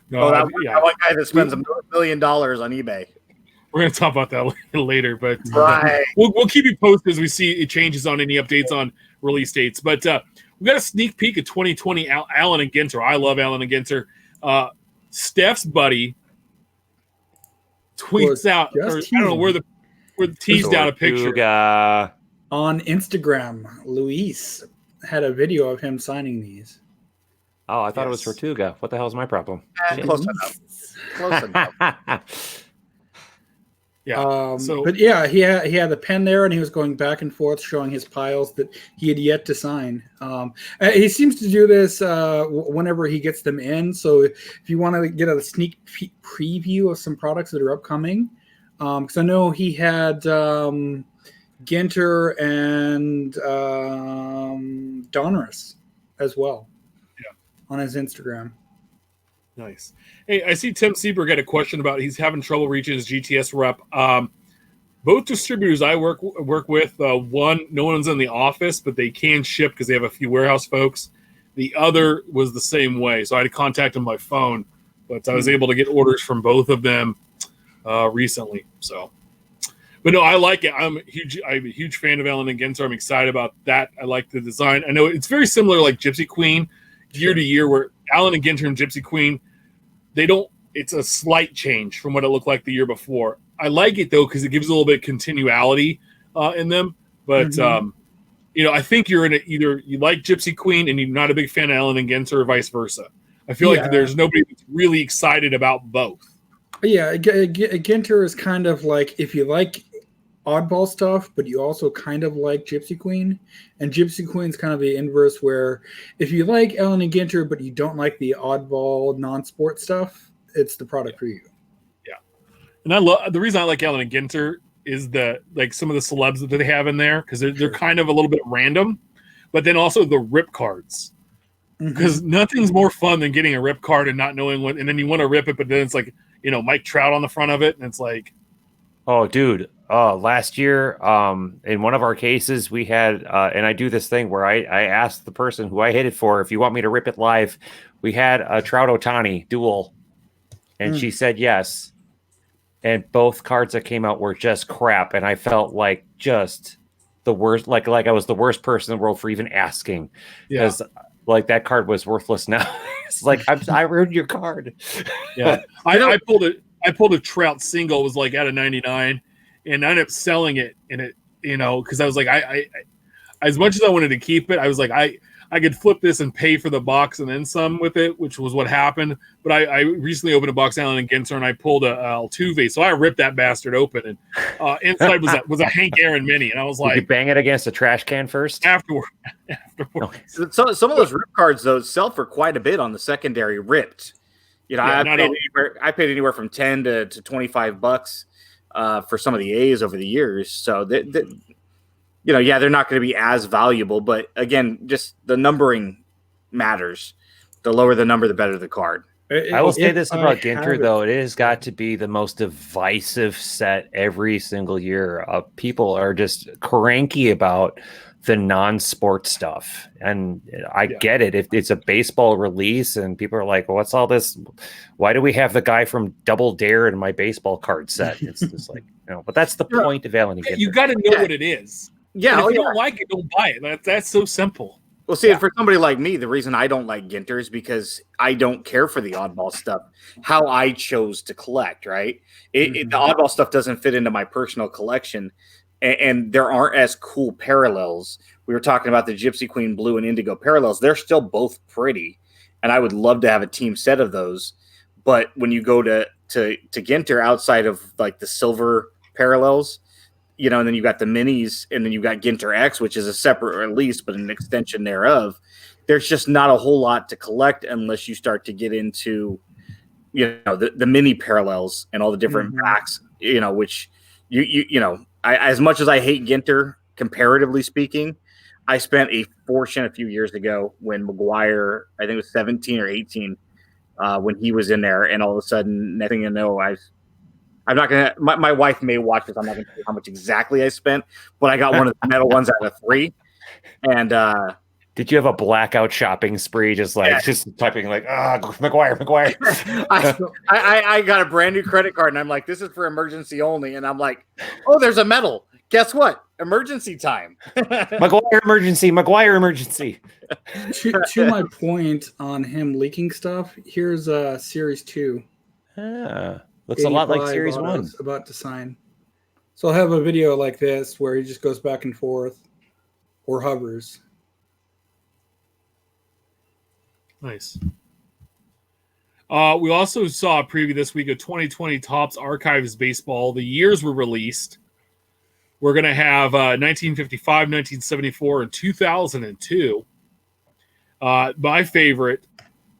No, that one guy that spends $1 million on eBay. We're going to talk about that later, but right. We'll keep you posted as we see changes on any updates on release dates. But we got a sneak peek of 2020 Allen and Ginter. I love Allen and Ginter. Steph's buddy tweets out, or I don't know where the teased out a picture on Instagram. Luis had a video of him signing these. Oh, I thought it was Tortuga. What the hell is my problem? Close enough. Close enough. Yeah. But yeah, he had the pen there, and he was going back and forth, showing his piles that he had yet to sign. He seems to do this whenever he gets them in. So if you want to get a sneak preview of some products that are upcoming, because I know he had Ginter and Donruss as well. On his Instagram. Nice. Hey, I see Tim Seberg got a question about he's having trouble reaching his GTS rep. Both distributors I work with, one, no one's in the office, but they can ship because they have a few warehouse folks. The other was the same way. So I had to contact him by phone, but I was able to get orders from both of them recently. So, but no, I like it. I'm a huge fan of Allen and Ginter. I'm excited about that. I like the design. I know it's very similar like Gypsy Queen. Year to year, where Allen and Ginter and Gypsy Queen, they don't it's a slight change from what it looked like the year before. I like it though because it gives a little bit of continuality in them. But I think you're in either you like Gypsy Queen and you're not a big fan of Ellen and Ginter, or vice versa. I feel like there's nobody that's really excited about both. Yeah, Ginter is kind of like if you like oddball stuff, but you also kind of like Gypsy Queen, and Gypsy Queen's kind of the inverse, where if you like Ellen and Ginter, but you don't like the oddball non-sport stuff, it's the product for you. Yeah, and I love the reason I like Ellen and Ginter is some of the celebs that they have in there because they're kind of a little bit random, but then also the rip cards. Because nothing's more fun than getting a rip card and not knowing what, and then you want to rip it, but then it's like, Mike Trout on the front of it, and it's like, oh, dude. Last year, in one of our cases, we had, and I do this thing where I asked the person who I hit it for, if you want me to rip it live, we had a Trout Ohtani duel, and she said yes. And both cards that came out were just crap, and I felt like just the worst, like I was the worst person in the world for even asking, because like that card was worthless now. It's like I ruined your card. Yeah, I pulled a Trout single, it was like out of 99, and I ended up selling it, and it because I was like I as much as I wanted to keep it, I was like I could flip this and pay for the box and then some with it, which was what happened. But I recently opened a box Allen and Ginter, and I pulled a Altuve, so I ripped that bastard open, and inside was a Hank Aaron mini, and I was like, did you bang it against a trash can first? Afterward. So some of those rip cards though sell for quite a bit on the secondary ripped. I paid anywhere from $10 to $25 for some of the A's over the years. So they're not going to be as valuable, but again, just the numbering matters. The lower the number, the better the card. I will say this about Ginter, though. It has got to be the most divisive set every single year. People are just cranky about the non-sport stuff. And I get it. If it's a baseball release and people are like, well, what's all this? Why do we have the guy from Double Dare in my baseball card set? It's just like, but that's the point of Ellen and Ginter. You got to know what it is. Yeah, if you don't like it, don't buy it. That's so simple. Well, see, for somebody like me, the reason I don't like Ginter is because I don't care for the oddball stuff. How I chose to collect, right? The oddball stuff doesn't fit into my personal collection, and there aren't as cool parallels. We were talking about the Gypsy Queen Blue and Indigo parallels. They're still both pretty, and I would love to have a team set of those. But when you go to Ginter, outside of like the silver parallels, and then you got the minis, and then you got Ginter X, which is a separate release, but an extension thereof. There's just not a whole lot to collect unless you start to get into, the mini parallels and all the different packs, which I as much as I hate Ginter, comparatively speaking, I spent a fortune a few years ago when McGuire, I think it was 17 or 18, when he was in there, and all of a sudden, next thing you know, I'm not going to – my wife may watch this. I'm not going to tell you how much exactly I spent, but I got one of the metal ones out of 3. And did you have a blackout shopping spree just typing like, McGuire. I got a brand new credit card, and I'm like, this is for emergency only. And I'm like, oh, there's a medal. Guess what? Emergency time. McGuire emergency. To my point on him leaking stuff, here's Series 2. Looks a lot like Series 1. About to sign. So I'll have a video like this where he just goes back and forth or hovers. Nice. We also saw a preview this week of 2020 Topps Archives Baseball. The years were released. We're going to have 1955, 1974, and 2002. My favorite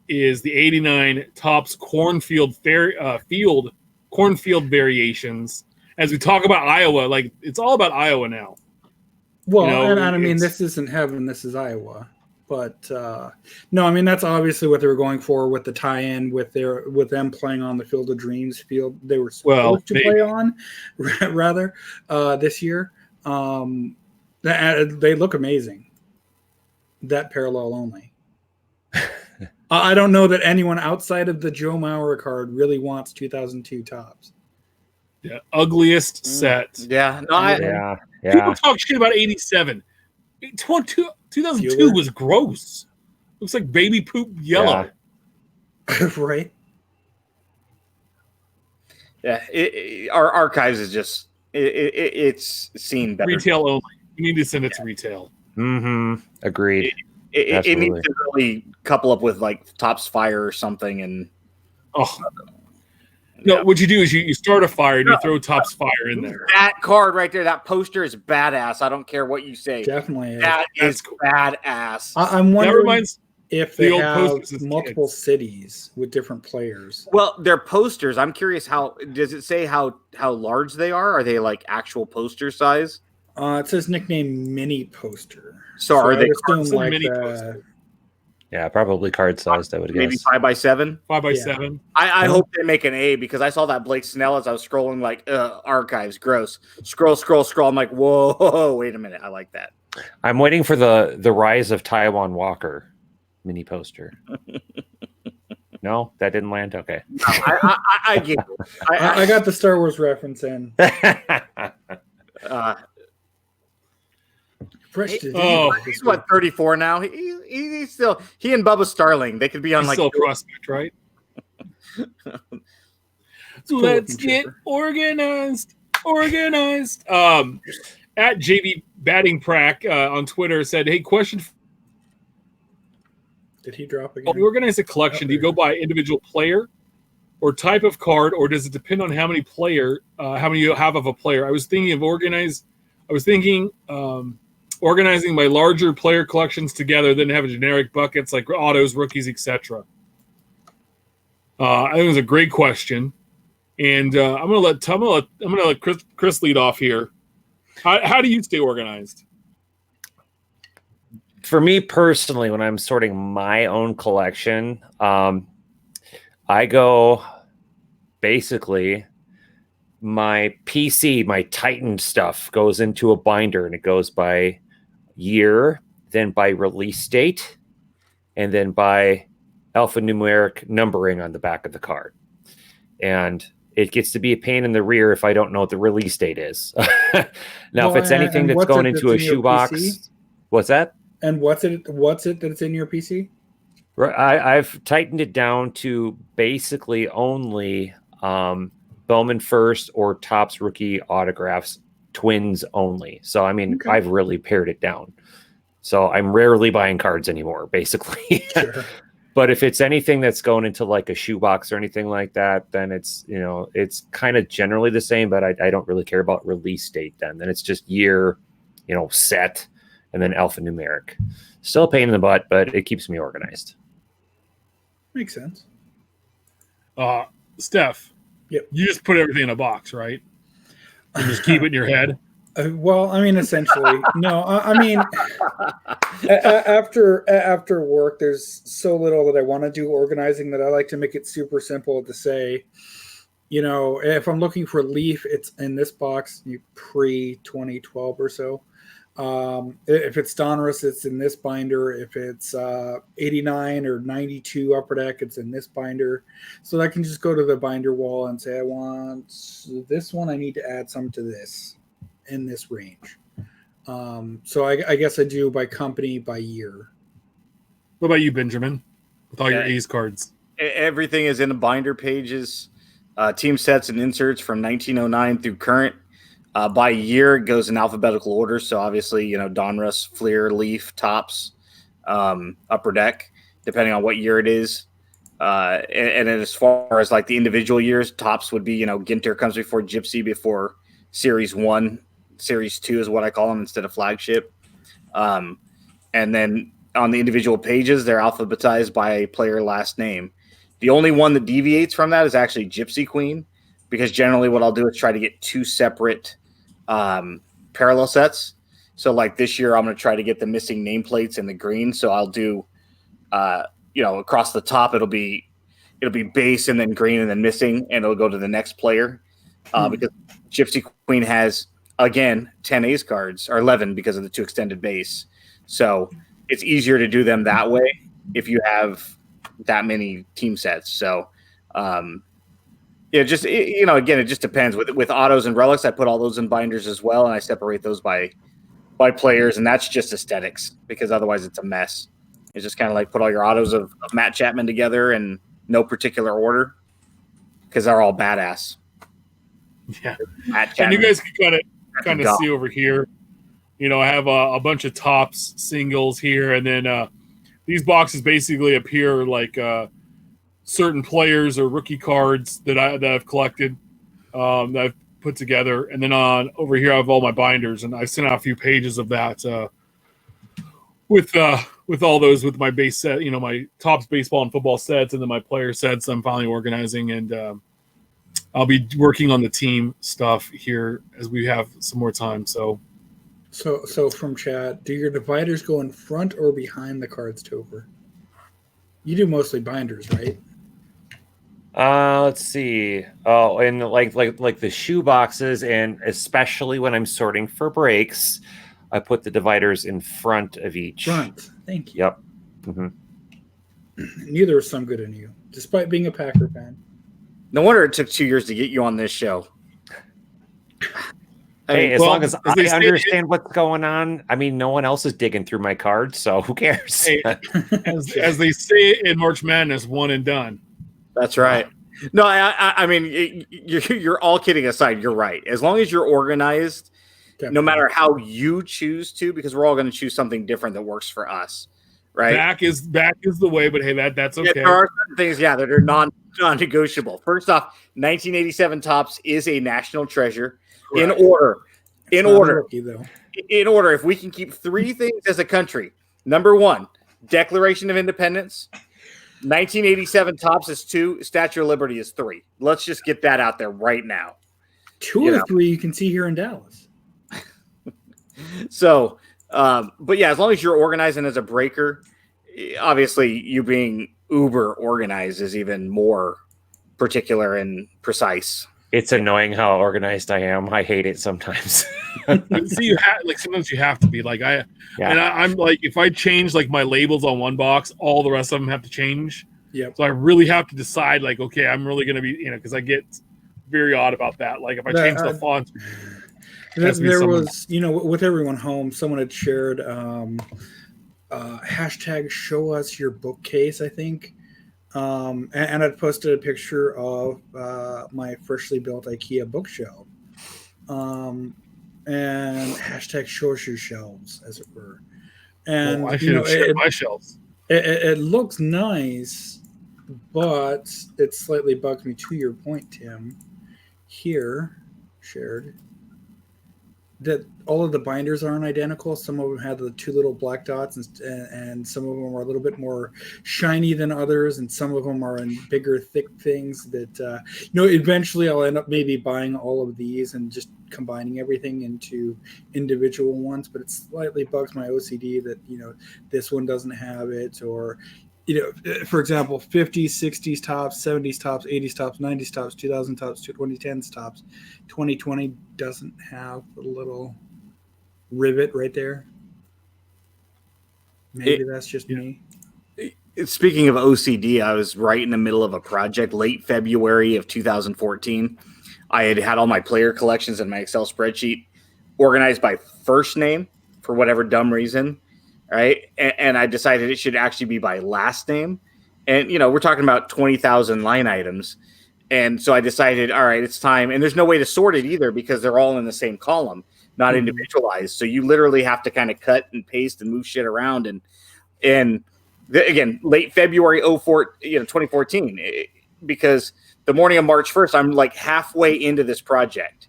is the 89 Topps Cornfield Variations. As we talk about Iowa, like it's all about Iowa now. Well, and I mean, this isn't heaven, this is Iowa. But no, I mean that's obviously what they were going for with the tie-in with them playing on the Field of Dreams field they were supposed to play on, rather this year. They look amazing. That parallel only. I don't know that anyone outside of the Joe Mauer card really wants 2002 Topps. Yeah, ugliest set. Yeah, no, People talk shit about 87. 2002 was gross. Looks like baby poop yellow. Yeah. Right. Yeah, our archives is just it's seen better. Retail only. We need to send it to retail. Mm-hmm. Agreed. It needs to really couple up with like Topps Fire or something. And no, what you do is you start a fire and you throw Topps Fire in there. That card right there, that poster is badass. I don't care what you say. Definitely is. That is badass. I'm wondering if they have multiple kids. cities with different players. Well, they're posters. I'm curious does it say how large they are? Are they like actual poster size? It says nickname mini poster. So are they like mini poster? Yeah, probably card sized, I would maybe guess. 5x7? 5x7. I hope they make an A because I saw that Blake Snell as I was scrolling like archives, gross. Scroll. I'm like, whoa, wait a minute. I like that. I'm waiting for the rise of Taiwan Walker mini poster. No, that didn't land? Okay. No, I get it. I got the Star Wars reference in. He's what, 34 now? He's still he and Bubba Starling. They could be on he's like still a prospect, right? Let's get organized. At JV Batting Prack on Twitter said, "Hey, question." Did he drop again? When you organize a collection, do you go by individual player or type of card, or does it depend on how many you have of a player? I was thinking of organizing my larger player collections together, then have generic buckets like autos, rookies, etc. I think it was a great question, and I'm gonna let Chris lead off here. How do you stay organized? For me personally, when I'm sorting my own collection, I go basically my PC, my Titan stuff goes into a binder and it goes by year, then by release date, and then by alphanumeric numbering on the back of the card. And it gets to be a pain in the rear if I don't know what the release date is. Now, if it's anything that's going into a shoebox, what's that? And what's it that's in your PC? I've tightened it down to basically only Bowman First or Topps rookie autographs, twins only. So, I mean, okay. I've really pared it down. So I'm rarely buying cards anymore, basically. Sure. But if it's anything that's going into like a shoebox or anything like that, then it's, it's kind of generally the same, but I don't really care about release date then. Then it's just year, set, and then alphanumeric. Still a pain in the butt, but it keeps me organized. Makes sense. Steph, yep. You just put everything in a box, right? And just keep it in your head? Well, I mean, essentially. No, I mean, after work, there's so little that I want to do organizing that I like to make it super simple to say, if I'm looking for Leaf, it's in this box pre-2012 or so. If it's Donruss, it's in this binder. If it's 89 or 92 Upper Deck, it's in this binder. So I can just go to the binder wall and say, I want this one. I need to add some to this in this range. So I guess I do by company, by year. What about you, Benjamin? With all your A's cards? Everything is in the binder pages, team sets and inserts from 1909 through current. By year, it goes in alphabetical order. So obviously, Donruss, Fleer, Leaf, Topps, Upper Deck, depending on what year it is. And then as far as like the individual years, Topps would be, Ginter comes before Gypsy, before Series 1. Series 2 is what I call them instead of flagship. And then on the individual pages, they're alphabetized by player last name. The only one that deviates from that is actually Gypsy Queen, because generally what I'll do is try to get two separate parallel sets. So like this year, I'm going to try to get the missing nameplates in the green. So I'll do, across the top, it'll be base and then green and then missing, and it'll go to the next player. Because Gypsy Queen has, again, 10 Ace cards, or 11 because of the 2 extended base. So it's easier to do them that way if you have that many team sets. So, again, it just depends. With autos and relics, I put all those in binders as well, and I separate those by players, and that's just aesthetics, because otherwise it's a mess. It's just kind of like put all your autos of Matt Chapman together in no particular order, because they're all badass. Yeah, and you guys can kind of see over here. I have a bunch of tops singles here, and then these boxes basically appear like certain players or rookie cards that I've collected, that I've put together, and then over here I have all my binders, and I sent out a few pages of that with all those with my base set, my Topps baseball and football sets, and then my player sets I'm finally organizing, and I'll be working on the team stuff here as we have some more time. So from chat, do your dividers go in front or behind the cards, Topher? You do mostly binders, right? Let's see. Oh, and like the shoe boxes, and especially when I'm sorting for breaks, I put the dividers in front of each. Front. Thank you. Yep. Mm-hmm. Neither of some good in you, despite being a Packer fan. No wonder it took 2 years to get you on this show. Hey, as long as I understand what's going on, I mean, no one else is digging through my cards, so who cares? Hey, as they say in March Madness, one and done. That's right. No, I mean, you're all kidding aside. You're right. As long as you're organized, no matter how you choose to, because we're all going to choose something different that works for us, right? Back is the way, but hey, that's okay. Yeah, there are certain things, that are non-negotiable. First off, 1987 Topps is a national treasure. Correct. In order, if we can keep three things as a country: number one, Declaration of Independence. 1987 Topps is 2. Statue of Liberty is 3. Let's just get that out there right now. 2 or 3 you can see here in Dallas. So, but yeah, as long as you're organizing as a breaker, obviously you being uber organized is even more particular and precise. It's annoying how organized I am. I hate it sometimes. See, sometimes you have to be I'm like, if I change like my labels on one box, all the rest of them have to change. Yeah. So I really have to decide, like, okay, I'm really going to be, because I get very odd about that. Like if I change the font, there was, with everyone home, someone had shared hashtag show us your bookcase, I think. And I'd posted a picture of my freshly built IKEA bookshelf, and hashtag show us your shelves, as it were. And I should have shared my shelves. It looks nice, but it slightly bugs me. To your point, Tim, here shared that all of the binders aren't identical. Some of them had the 2 little black dots, and some of them are a little bit more shiny than others, and some of them are in bigger, thick things that, eventually I'll end up maybe buying all of these and just combining everything into individual ones, but it slightly bugs my OCD that, this one doesn't have it, or, for example, 50s, 60s Topps, 70s Topps, 80s Topps, 90s Topps, 2000 Topps, 2010s Topps. 2020 doesn't have the little rivet right there. Maybe that's just me. Speaking of OCD, I was right in the middle of a project late February of 2014. I had all my player collections in my Excel spreadsheet organized by first name for whatever dumb reason. Right. And I decided it should actually be by last name. And, we're talking about 20,000 line items. And so I decided, all right, it's time. And there's no way to sort it either because they're all in the same column, not individualized. So you literally have to kind of cut and paste and move shit around. And again, late February 2014, because the morning of March 1st, I'm like halfway into this project.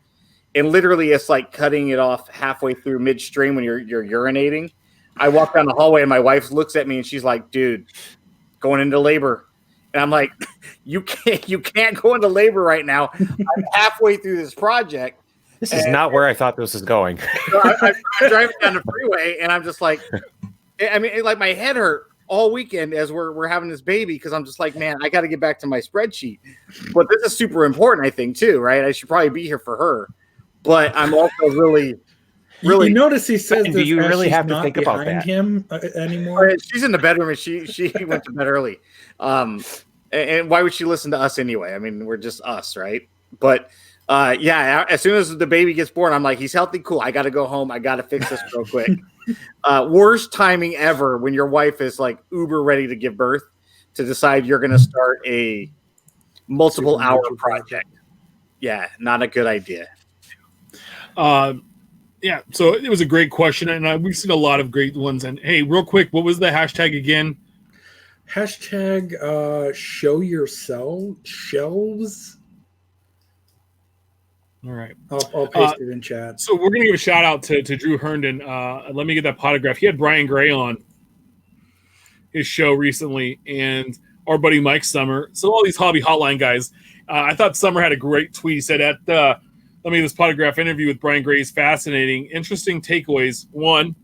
And literally it's like cutting it off halfway through midstream when you're urinating. I walk down the hallway and my wife looks at me and she's like, dude, going into labor. And I'm like, you can't go into labor right now. I'm halfway through this project. This is not where I thought this was going. So I'm driving down the freeway and I'm just like, my head hurt all weekend as we're having this baby because I'm just like, man, I got to get back to my spreadsheet. But this is super important, I think, too, right? I should probably be here for her. But I'm also really. You notice he says, do you really have to think about that him anymore? She's in the bedroom and she went to bed early. And why would she listen to us anyway? I mean, we're just us, right? But as soon as the baby gets born, I'm like, he's healthy, cool. I got to go home. I got to fix this real quick. Worst timing ever when your wife is like uber ready to give birth to decide you're going to start a multiple hour project. Yeah, not a good idea. Yeah, so it was a great question, and we've seen a lot of great ones. And hey, real quick, what was the hashtag again? Hashtag show yourself shelves. All right. I'll paste it in chat. So we're going to give a shout out to Drew Herndon. Let me get that Podagraph. He had Brian Gray on his show recently, and our buddy Mike Summer. So all these hobby hotline guys. I thought Summer had a great tweet. He said, let me get this Podagraph interview with Brian Gray is fascinating. Interesting takeaways. One,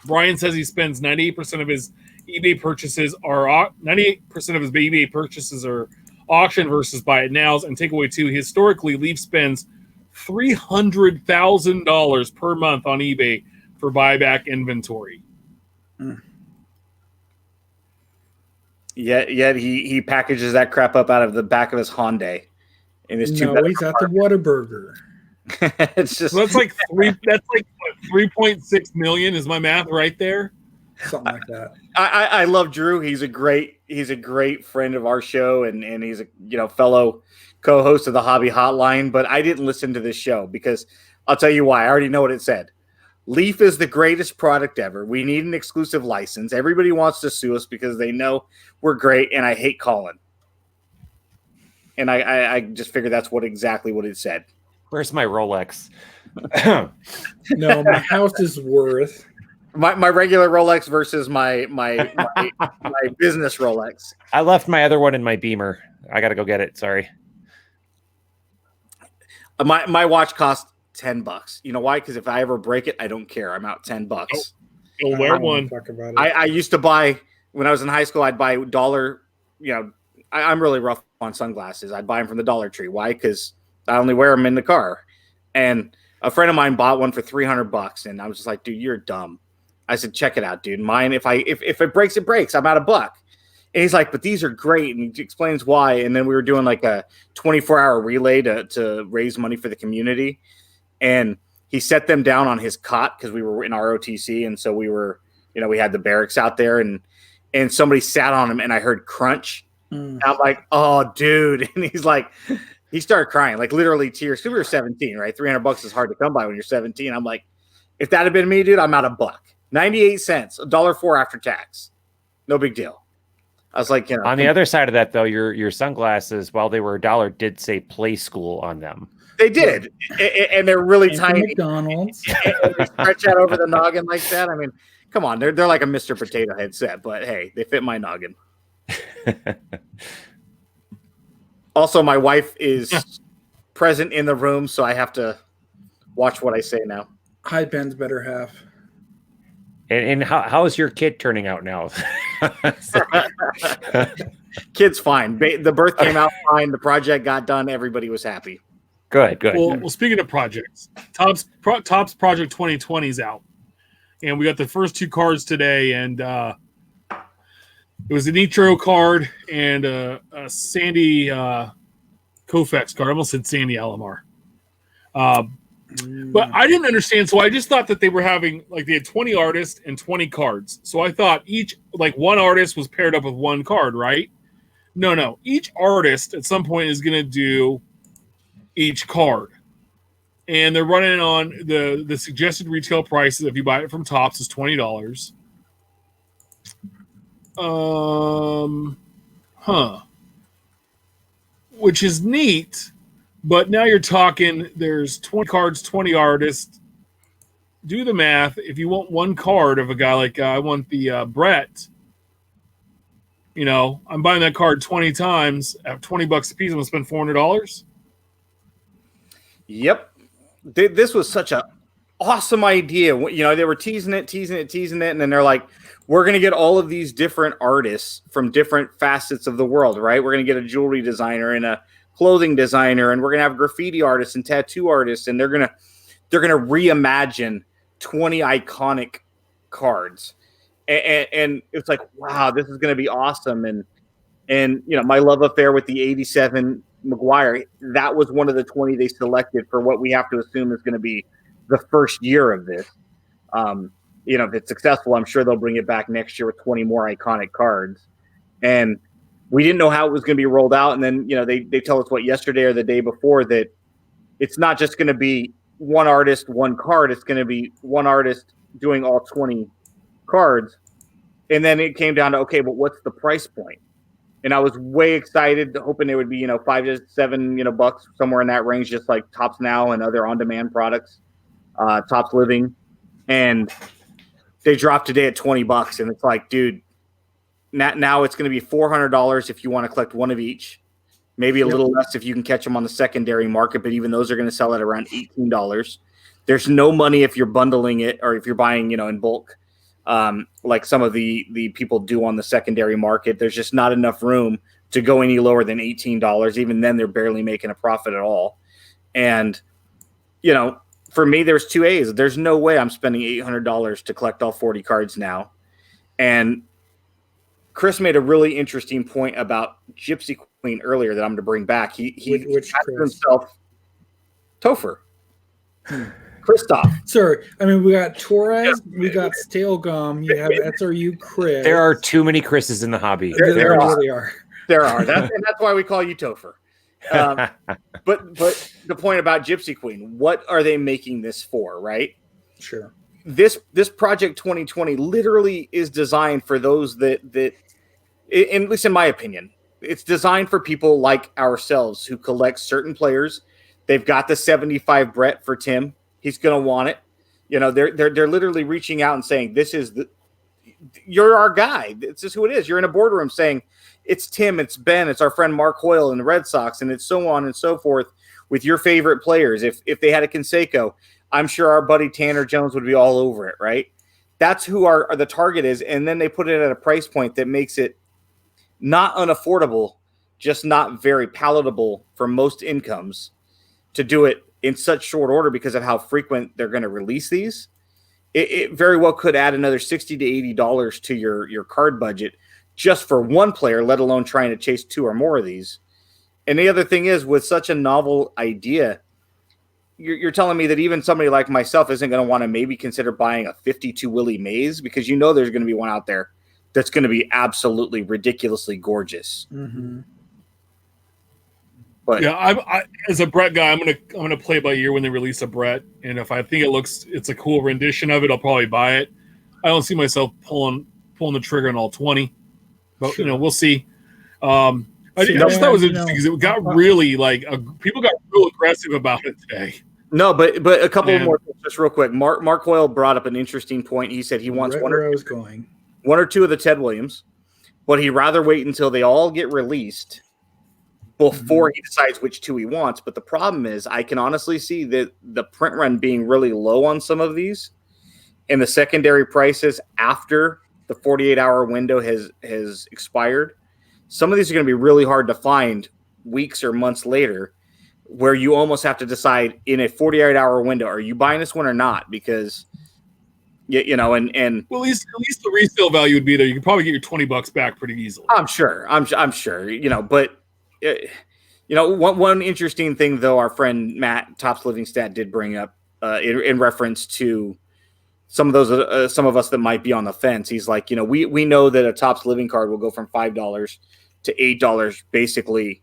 Brian says he spends 98% of his eBay purchases are 98% of his eBay purchases are auction versus buy it nows. And takeaway two, historically, Leaf spends $300,000 per month on eBay for buyback inventory. Yet he packages that crap up out of the back of his Hyundai. He's at the Whataburger. It's just so that's like 3.6 million. Is my math right there? Something like that. I love Drew. He's a great friend of our show, and he's a fellow co-host of the Hobby Hotline. But I didn't listen to this show because I'll tell you why. I already know what it said. Leaf is the greatest product ever. We need an exclusive license. Everybody wants to sue us because they know we're great, and I hate Colin. And I just figured that's exactly what it said. Where's my Rolex? No, my house is worth my regular Rolex versus my business Rolex. I left my other one in my Beamer. I got to go get it. Sorry. My watch cost $10. You know why? Because if I ever break it, I don't care. I'm out $10. You'll wear one. I used to buy when I was in high school. I'd buy dollar. I'm really rough on sunglasses. I'd buy them from the Dollar Tree. Why? Because I only wear them in the car. And a friend of mine bought one for $300, and I was just like, "Dude, you're dumb." I said, "Check it out, dude. Mine, if it breaks, it breaks. I'm out of $1." And he's like, "But these are great," and he explains why. And then we were doing like a 24-hour relay to raise money for the community, and he set them down on his cot because we were in ROTC, and so we were, we had the barracks out there, and somebody sat on him, and I heard crunch. I'm like, "Oh, dude!" And he's like, he started crying, like literally tears. Because we were 17, right? $300 is hard to come by when you're 17. I'm like, if that had been me, dude, I'm out $1. 98 cents, $1.04 after tax. No big deal. I was like, On the other side of that, though, your sunglasses, while they were $1, did say Play School on them. They did, and they're really tiny. McDonald's. And they stretch out over the noggin like that. I mean, come on, they're like a Mr. Potato Head set, but hey, they fit my noggin. Also, my wife is present in the room, so I have to watch what I say now. Hi, Ben's better half. And how is your kid turning out now? Kid's fine. The birth came out fine. The project got done. Everybody was happy. Good. Well, speaking of projects, Topps Project 2020 is out, and we got the first 2 cards today, and it was a Nitro card and a Sandy Koufax card. I almost said Sandy Alomar. But I didn't understand, so I just thought that they were having, like, they had 20 artists and 20 cards. So I thought one artist was paired up with one card, right? No. Each artist at some point is going to do each card. And they're running on the suggested retail prices if you buy it from Topps is $20. Which is neat. But now you're talking, there's 20 cards, 20 artists. Do the math. If you want one card of a guy like I want the Brett, I'm buying that card 20 times at $20 a piece. I'm going to spend $400. Yep. This was such an awesome idea. They were teasing it. And then they're like, we're going to get all of these different artists from different facets of the world, right? We're going to get a jewelry designer and a clothing designer, and we're gonna have graffiti artists and tattoo artists, and they're gonna reimagine 20 iconic cards, and it's like, wow, this is gonna be awesome. And my love affair with the 87 McGuire, that was one of the 20 they selected for what we have to assume is going to be the first year of this. If it's successful, I'm sure they'll bring it back next year with 20 more iconic cards. And we didn't know how it was going to be rolled out. And then, they tell us yesterday or the day before that it's not just going to be one artist, one card. It's going to be one artist doing all 20 cards. And then it came down to, okay, but what's the price point? And I was way excited, hoping it would be, $5 to $7, bucks, somewhere in that range, just like Topps Now and other on-demand products, Topps Living. And they dropped today at $20, and it's like, dude, now it's going to be $400 if you want to collect one of each, maybe a little less if you can catch them on the secondary market, but even those are going to sell at around $18. There's no money if you're bundling it or if you're buying, in bulk. Like some of the people do on the secondary market. There's just not enough room to go any lower than $18. Even then, they're barely making a profit at all. And, for me, there's two A's. There's no way I'm spending $800 to collect all 40 cards now. And Chris made a really interesting point about Gypsy Queen earlier that I'm going to bring back. He asked himself, Topher. Christoph. Sir, we got Torres, we got Stale Gum, you have SRU Chris. There are too many Chris's in the hobby. There really are. There are. That's why we call you Topher. But the point about Gypsy Queen, what are they making this for, right? Sure. This Project 2020 literally is designed for those that at least in my opinion, it's designed for people like ourselves who collect certain players. They've got the 75 Brett for Tim. He's going to want it. They're literally reaching out and saying, you're our guy. This is who it is. You're in a boardroom saying, it's Tim, it's Ben, it's our friend Mark Hoyle in the Red Sox, and it's so on and so forth with your favorite players. If they had a Canseco, I'm sure our buddy Tanner Jones would be all over it, right? That's who the target is. And then they put it at a price point that makes it not unaffordable, just not very palatable for most incomes to do it in such short order because of how frequent they're going to release these. It very well could add another $60 to $80 to your card budget just for one player, let alone trying to chase two or more of these. And the other thing is, with such a novel idea, you're telling me that even somebody like myself isn't going to want to maybe consider buying a 52 Willie Mays because there's going to be one out there that's going to be absolutely ridiculously gorgeous. Mm-hmm. But yeah, I as a Brett guy, I'm gonna play by ear when they release a Brett, and if I think it's a cool rendition of it, I'll probably buy it. I don't see myself pulling the trigger on all 20, but we'll see. I just thought it was interesting because it got really people got real aggressive about it today. No, but a couple more things, just real quick. Mark Hoyle brought up an interesting point. He said he wants one or two of the Ted Williams, but he'd rather wait until they all get released before he decides which two he wants. But the problem is, I can honestly see that the print run being really low on some of these, and the secondary prices after the 48-hour window has expired. Some of these are going to be really hard to find weeks or months later, where you almost have to decide in a 48-hour window, are you buying this one or not? Because and well, at least the resale value would be there. You could probably get your $20 back pretty easily. I'm sure. But one interesting thing though, our friend Matt Topps Living Stat did bring up in reference to some of us that might be on the fence. He's like, we know that a Topps Living card will go from $5 to $8 basically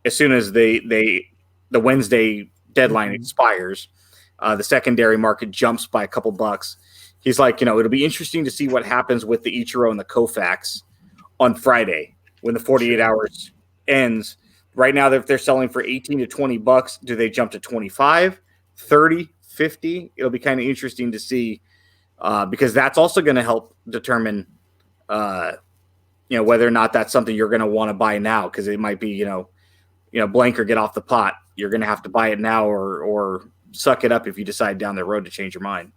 as soon as the Wednesday deadline expires. The secondary market jumps by a couple bucks. He's like, it'll be interesting to see what happens with the Ichiro and the Koufax on Friday when the 48 hours ends. Right now, if they're selling for $18 to $20, do they jump to 25, 30, 50? It'll be kind of interesting to see because that's also going to help determine, whether or not that's something you're going to want to buy now, because it might be, blank or get off the pot. You're going to have to buy it now or suck it up if you decide down the road to change your mind.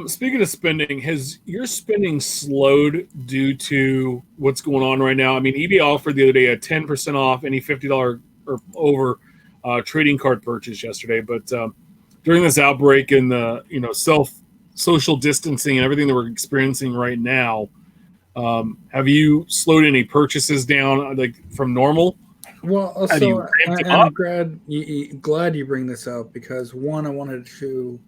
Speaking of spending, has your spending slowed due to what's going on right now? I mean, eBay offered the other day a 10% off any $50 or over trading card purchase yesterday, but during this outbreak and the social distancing and everything that we're experiencing right now, have you slowed any purchases down from normal? Well, so I'm glad you bring this up because one, I wanted to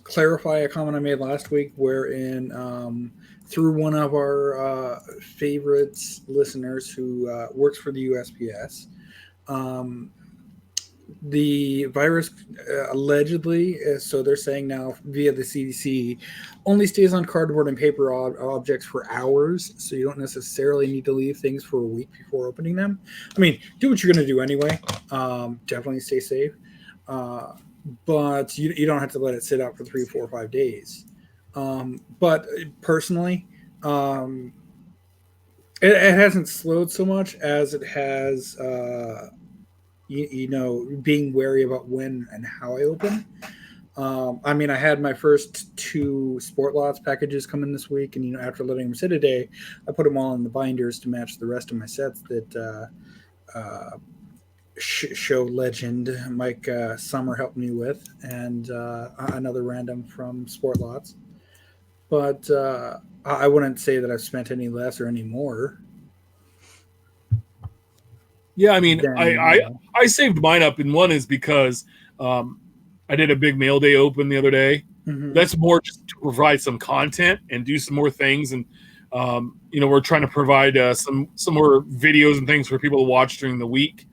clarify a comment I made last week wherein through one of our favorites listeners who works for the USPS, The virus allegedly, so they're saying now via the CDC, only stays on cardboard and paper objects for hours. So you don't necessarily need to leave things for a week before opening them. I mean, do what you're going to do anyway. Definitely stay safe. But you don't have to let it sit out for 3, 4, 5 days. But personally, it hasn't slowed so much as it has, being wary about when and how I open. I mean, I had my first 2 Sport Lots packages come in this week, and after letting them sit a day, I put them all in the binders to match the rest of my sets that show legend Mike Summer helped me with, and another random from Sport Lots. But I wouldn't say that I've spent any less or any more. Yeah, I mean, I saved mine up, and one is because I did a big mail day open the other day. Mm-hmm. That's more just to provide some content and do some more things, and we're trying to provide some more videos and things for people to watch during the week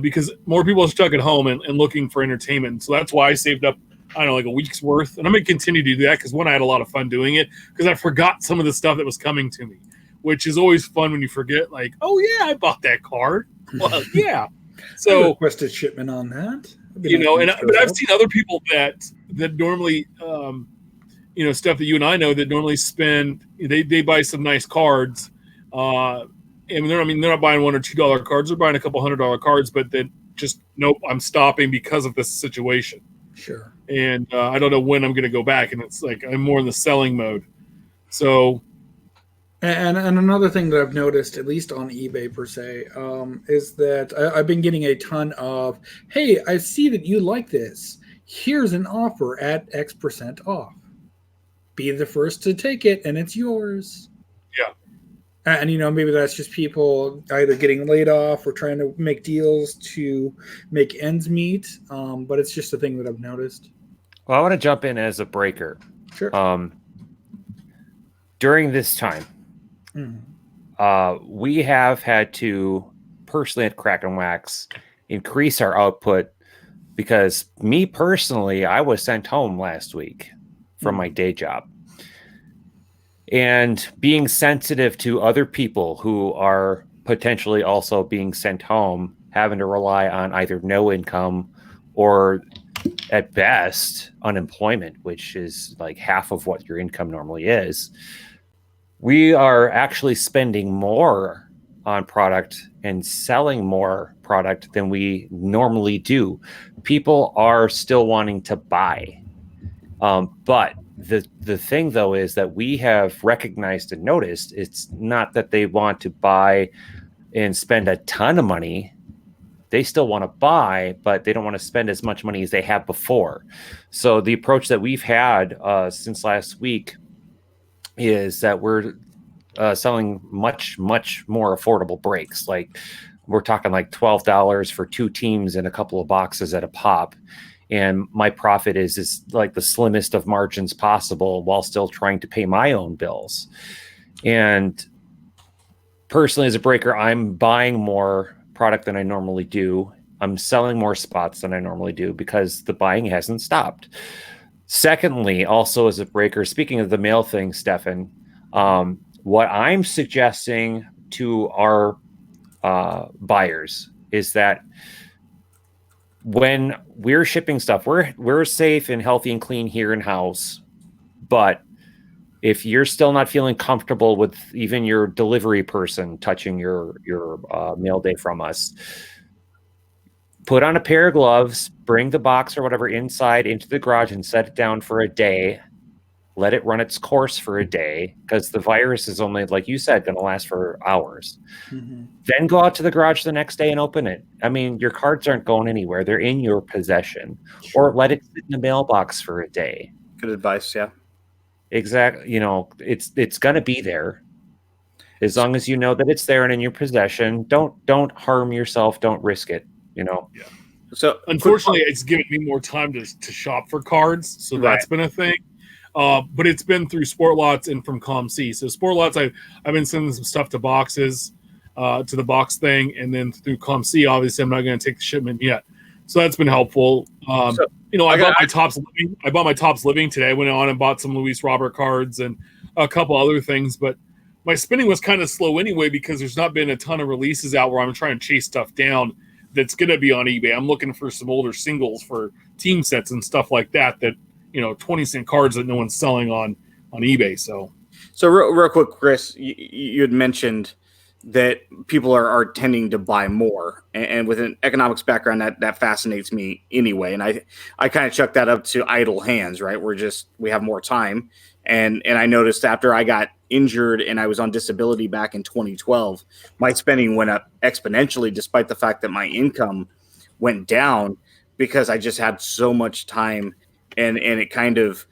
because more people are stuck at home and looking for entertainment. So that's why I saved up, I don't know, like a week's worth, and I'm going to continue to do that because, one, I had a lot of fun doing it because I forgot some of the stuff that was coming to me, which is always fun when you forget, like, oh, yeah, I bought that card. Well, yeah. So I requested shipment on that. But I've seen other people that normally, stuff that you and I know that normally spend, they buy some nice cards. And they're not buying $1 or $2 cards. They're buying a couple $100 cards, but then just, nope, I'm stopping because of this situation. Sure. And I don't know when I'm going to go back. And it's like I'm more in the selling mode. So. And another thing that I've noticed, at least on eBay per se, is that I've been getting a ton of, hey, I see that you like this. Here's an offer at X% off. Be the first to take it, and it's yours. Yeah. And, maybe that's just people either getting laid off or trying to make deals to make ends meet. But it's just a thing that I've noticed. Well, I want to jump in as a breaker. Sure. During this time, we have had to personally at Crackin Wax increase our output because me personally, I was sent home last week from my day job. And being sensitive to other people who are potentially also being sent home, having to rely on either no income or at best unemployment, which is like half of what your income normally is. We are actually spending more on product and selling more product than we normally do. People are still wanting to buy. But the thing, though, is that we have recognized and noticed it's not that they want to buy and spend a ton of money. They still want to buy, but they don't want to spend as much money as they have before. So the approach that we've had since last week is that we're selling much, much more affordable breaks. Like we're talking like $12 for 2 teams and a couple of boxes at a pop. And my profit is like the slimmest of margins possible while still trying to pay my own bills. And personally, as a breaker, I'm buying more product than I normally do. I'm selling more spots than I normally do because the buying hasn't stopped. Secondly, also as a breaker, speaking of the mail thing, Stefan, what I'm suggesting to our buyers is that when we're shipping stuff, we're safe and healthy and clean here in house. But if you're still not feeling comfortable with even your delivery person touching your mail day from us, put on a pair of gloves, bring the box or whatever inside into the garage and set it down for a day. Let it run its course for a day because the virus is only, like you said, going to last for hours. Mm-hmm. Then go out to the garage the next day and open it. I mean, your cards aren't going anywhere. They're in your possession. Sure. Or let it sit in the mailbox for a day. Good advice, yeah. Exactly. It's going to be there. As long as you know that it's there and in your possession, don't harm yourself. Don't risk it, Yeah. So unfortunately, it's given me more time to shop for cards. So that's been a thing. But it's been through Sport Lots and from ComC. So Sport Lots, I've been sending some stuff to boxes, to the box thing, and then through ComC, obviously I'm not going to take the shipment yet. So that's been helpful. I bought my Topps Living. I bought my Topps Living today. I went on and bought some Luis Robert cards and a couple other things, but my spending was kind of slow anyway because there's not been a ton of releases out where I'm trying to chase stuff down that's going to be on eBay. I'm looking for some older singles for team sets and stuff like that 20-cent cards that no one's selling on eBay. So real quick, Chris, you had mentioned that people are tending to buy more, and with an economics background, that fascinates me anyway. And I kind of chuck that up to idle hands, right? We have more time. And I noticed after I got injured and I was on disability back in 2012, my spending went up exponentially, despite the fact that my income went down because I just had so much time. And it kind of,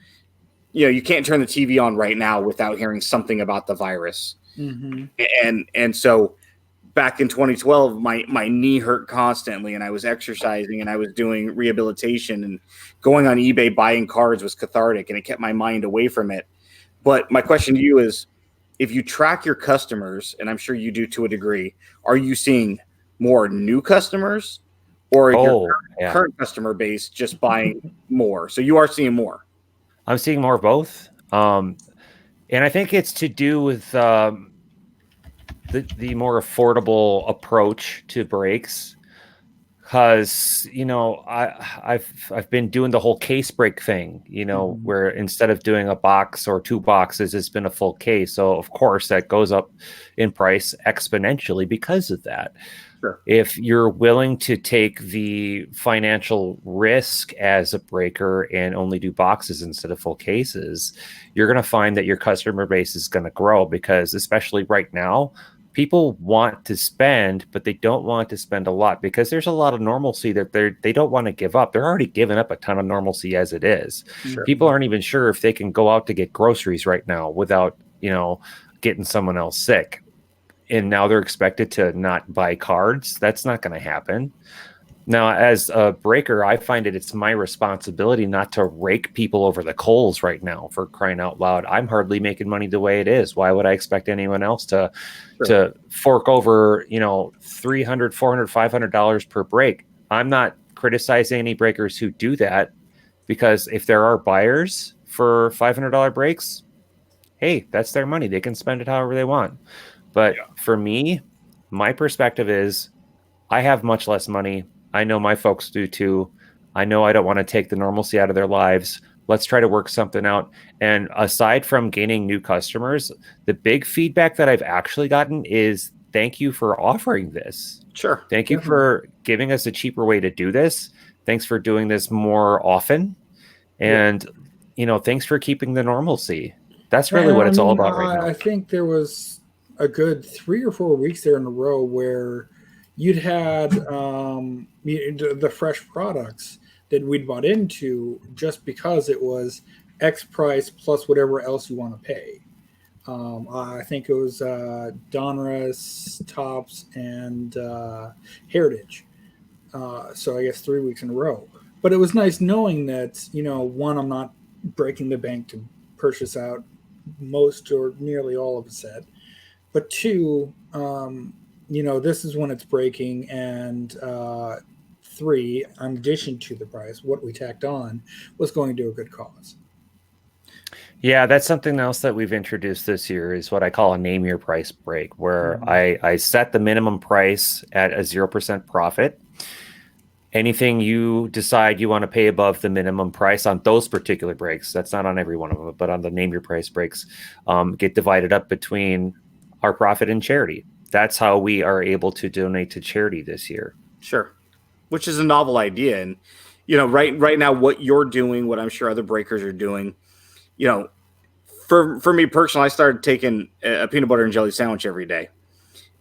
you can't turn the TV on right now without hearing something about the virus. Mm-hmm. And so back in 2012, my knee hurt constantly, and I was exercising and I was doing rehabilitation, and going on eBay buying cards was cathartic, and it kept my mind away from it. But my question to you is, if you track your customers, and I'm sure you do to a degree, are you seeing more new customers, or your current customer base just buying more? So you are seeing more. I'm seeing more of both. And I think it's to do with the more affordable approach to breaks, because I've been doing the whole case break thing, where instead of doing a box or 2 boxes, it's been a full case. So of course that goes up in price exponentially because of that. Sure. If you're willing to take the financial risk as a breaker and only do boxes instead of full cases, you're going to find that your customer base is going to grow, because especially right now, people want to spend, but they don't want to spend a lot because there's a lot of normalcy that they don't want to give up. They're already giving up a ton of normalcy as it is. Sure. People aren't even sure if they can go out to get groceries right now without, getting someone else sick. And now they're expected to not buy cards. That's not going to happen. Now, as a breaker, I find it's my responsibility not to rake people over the coals right now, for crying out loud. I'm hardly making money the way it is. Why would I expect anyone else to fork over, $300, $400, $500 per break? I'm not criticizing any breakers who do that, because if there are buyers for $500 breaks, hey, that's their money. They can spend it however they want. But for me, my perspective is I have much less money. I know my folks do too. I know I don't want to take the normalcy out of their lives. Let's try to work something out. And aside from gaining new customers, the big feedback that I've actually gotten is thank you for offering this. Sure. Thank you for giving us a cheaper way to do this. Thanks for doing this more often. And, thanks for keeping the normalcy. That's really what it's all about right now. I think there was a good 3 or 4 weeks there in a row where you'd had the fresh products that we'd bought into just because it was X price plus whatever else you want to pay. I think it was Donruss, Topps, and Heritage. So I guess 3 weeks in a row. But it was nice knowing that, one, I'm not breaking the bank to purchase out most or nearly all of a set. But 2, this is when it's breaking, and 3, in addition to the price, what we tacked on was going to a good cause. Yeah, that's something else that we've introduced this year, is what I call a name your price break, where I set the minimum price at a 0% profit. Anything you decide you want to pay above the minimum price on those particular breaks, that's not on every one of them, but on the name your price breaks, get divided up between our profit and charity. That's how we are able to donate to charity this year. Sure. Which is a novel idea. And, right now, what you're doing, what I'm sure other breakers are doing, for me personally, I started taking a peanut butter and jelly sandwich every day.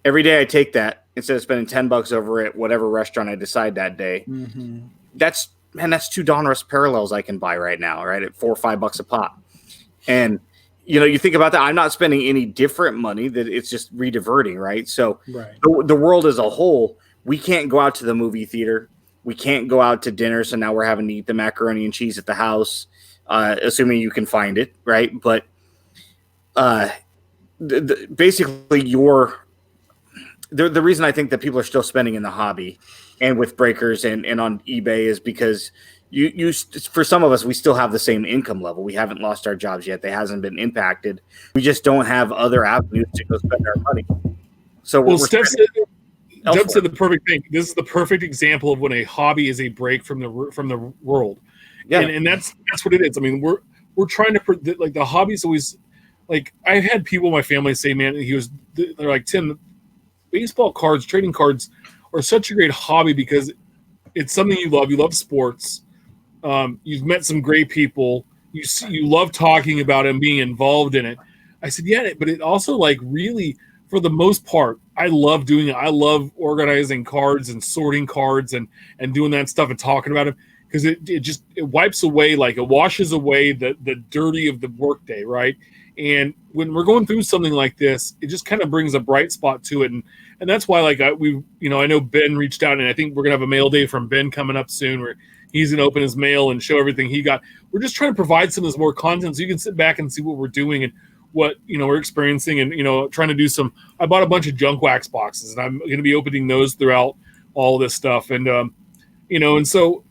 Every day I take that instead of spending $10 over at whatever restaurant I decide that day. Mm-hmm. That's 2 Donruss parallels I can buy right now, right? At $4 or $5 a pop. And, you think about that. I'm not spending any different money, that it's just rediverting, right? So the world as a whole, we can't go out to the movie theater. We can't go out to dinner. So now we're having to eat the macaroni and cheese at the house, assuming you can find it, right? But basically the reason I think that people are still spending in the hobby and with breakers and on eBay is because you for some of us, we still have the same income level. We haven't lost our jobs yet. They hasn't been impacted. We just don't have other avenues to go spend our money. So Steph said the perfect thing. This is the perfect example of when a hobby is a break from the world. Yeah. And that's what it is. I mean, we're trying to, like, the hobby's always, like, I've had people in my family say, man, they're like, Tim, baseball cards, trading cards are such a great hobby because it's something you love. You love sports. You've met some great people. You love talking about it and being involved in it. I said, yeah, but it also, like, really, for the most part, I love doing it. I love organizing cards and sorting cards and doing that stuff and talking about it because it wipes away, like, it washes away the dirty of the workday, right? And when we're going through something like this, it just kind of brings a bright spot to it. And that's why, like, I know Ben reached out, and I think we're going to have a mail day from Ben coming up soon where he's going to open his mail and show everything he got. We're just trying to provide some of this more content so you can sit back and see what we're doing and what, we're experiencing and, trying to do some. I bought a bunch of junk wax boxes, and I'm going to be opening those throughout all this stuff. And, and so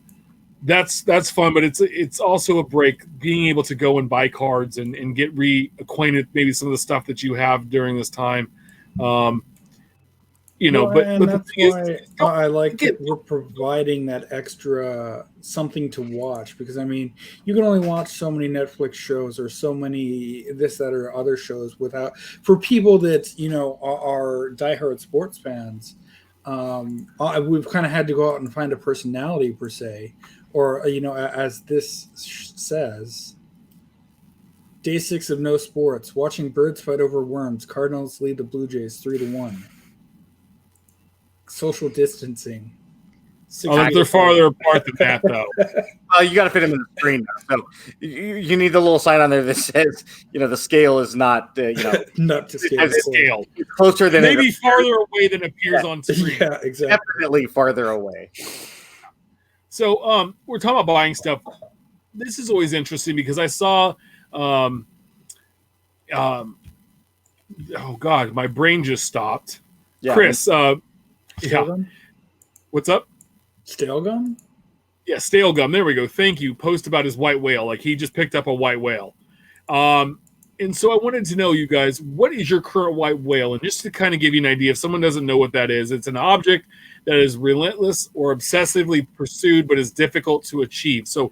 that's fun, but it's also a break being able to go and buy cards and get reacquainted with maybe some of the stuff that you have during this time. But that's why I like that we're providing that extra something to watch, because I mean, you can only watch so many Netflix shows or so many this, that, or other shows for people that are diehard sports fans. We've kind of had to go out and find a personality per se, or as this says. Day 6 of no sports. Watching birds fight over worms. Cardinals lead the Blue Jays 3-1. Social distancing. They're farther apart than that, though. You got to fit them in the screen. So you need the little sign on there that says, the scale is not, not to scale. Scale. It's closer than maybe farther away than appears on screen. Yeah, exactly. Definitely farther away. So we're talking about buying stuff. This is always interesting because I saw, oh God, my brain just stopped. Yeah. Chris, Gum? What's up? Stale gum? Yeah, stale gum. There we go. Thank you. Post about his white whale. Like, he just picked up a white whale. And so I wanted to know, you guys, what is your current white whale? And just to kind of give you an idea, if someone doesn't know what that is, it's an object that is relentless or obsessively pursued but is difficult to achieve. So,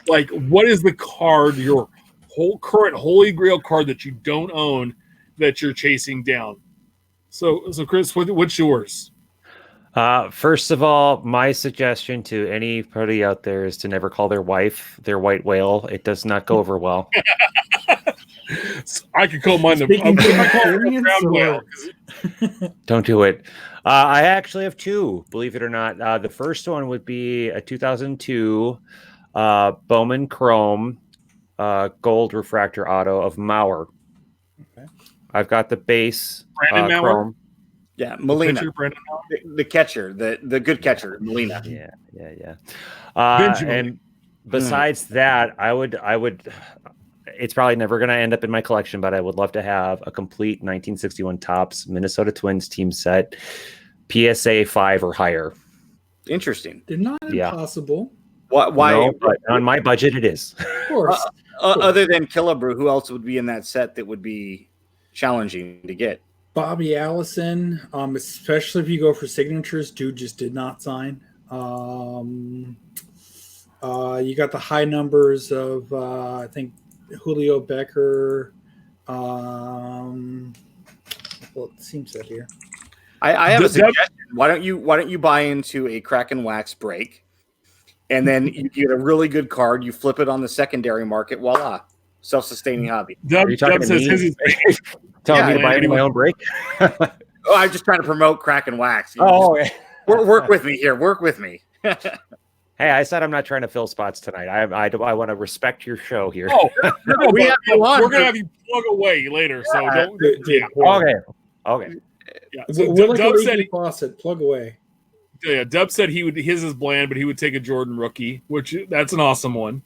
like, what is the card, your whole current holy grail card that you don't own that you're chasing down? So Chris, what's yours? First of all, my suggestion to anybody out there is to never call their wife their white whale. It does not go over well. I could call mine the brown whale. Don't do it. I actually have two, believe it or not. The first one would be a 2002 Bowman Chrome gold refractor auto of Mauer. Okay. I've got the base Chrome. Yeah, Molina, the catcher, the good catcher, Molina. Yeah. And besides that, I would. It's probably never going to end up in my collection, but I would love to have a complete 1961 Topps Minnesota Twins team set, PSA 5 or higher. Interesting. They're not impossible. Why? No, but on my budget, it is. Of course. Other than Killebrew, who else would be in that set that would be challenging to get? Bobby Allison, especially if you go for signatures, dude just did not sign. You got the high numbers of I think Julio Becker. Well, it seems that here. I have a suggestion. Why don't you buy into a Crackin wax break, and then you get a really good card. You flip it on the secondary market. Voila, self-sustaining hobby. Dub says his is telling me to buy my own break. I'm just trying to promote Crackin wax. Work with me here. Work with me. Hey, I said I'm not trying to fill spots tonight. I want to respect your show here. Oh, no, we're gonna have you plug away later. So don't. Yeah. Okay. Yeah. So Dub said faucet, plug away. Yeah, Dub said his is bland, but he would take a Jordan rookie, which that's an awesome one.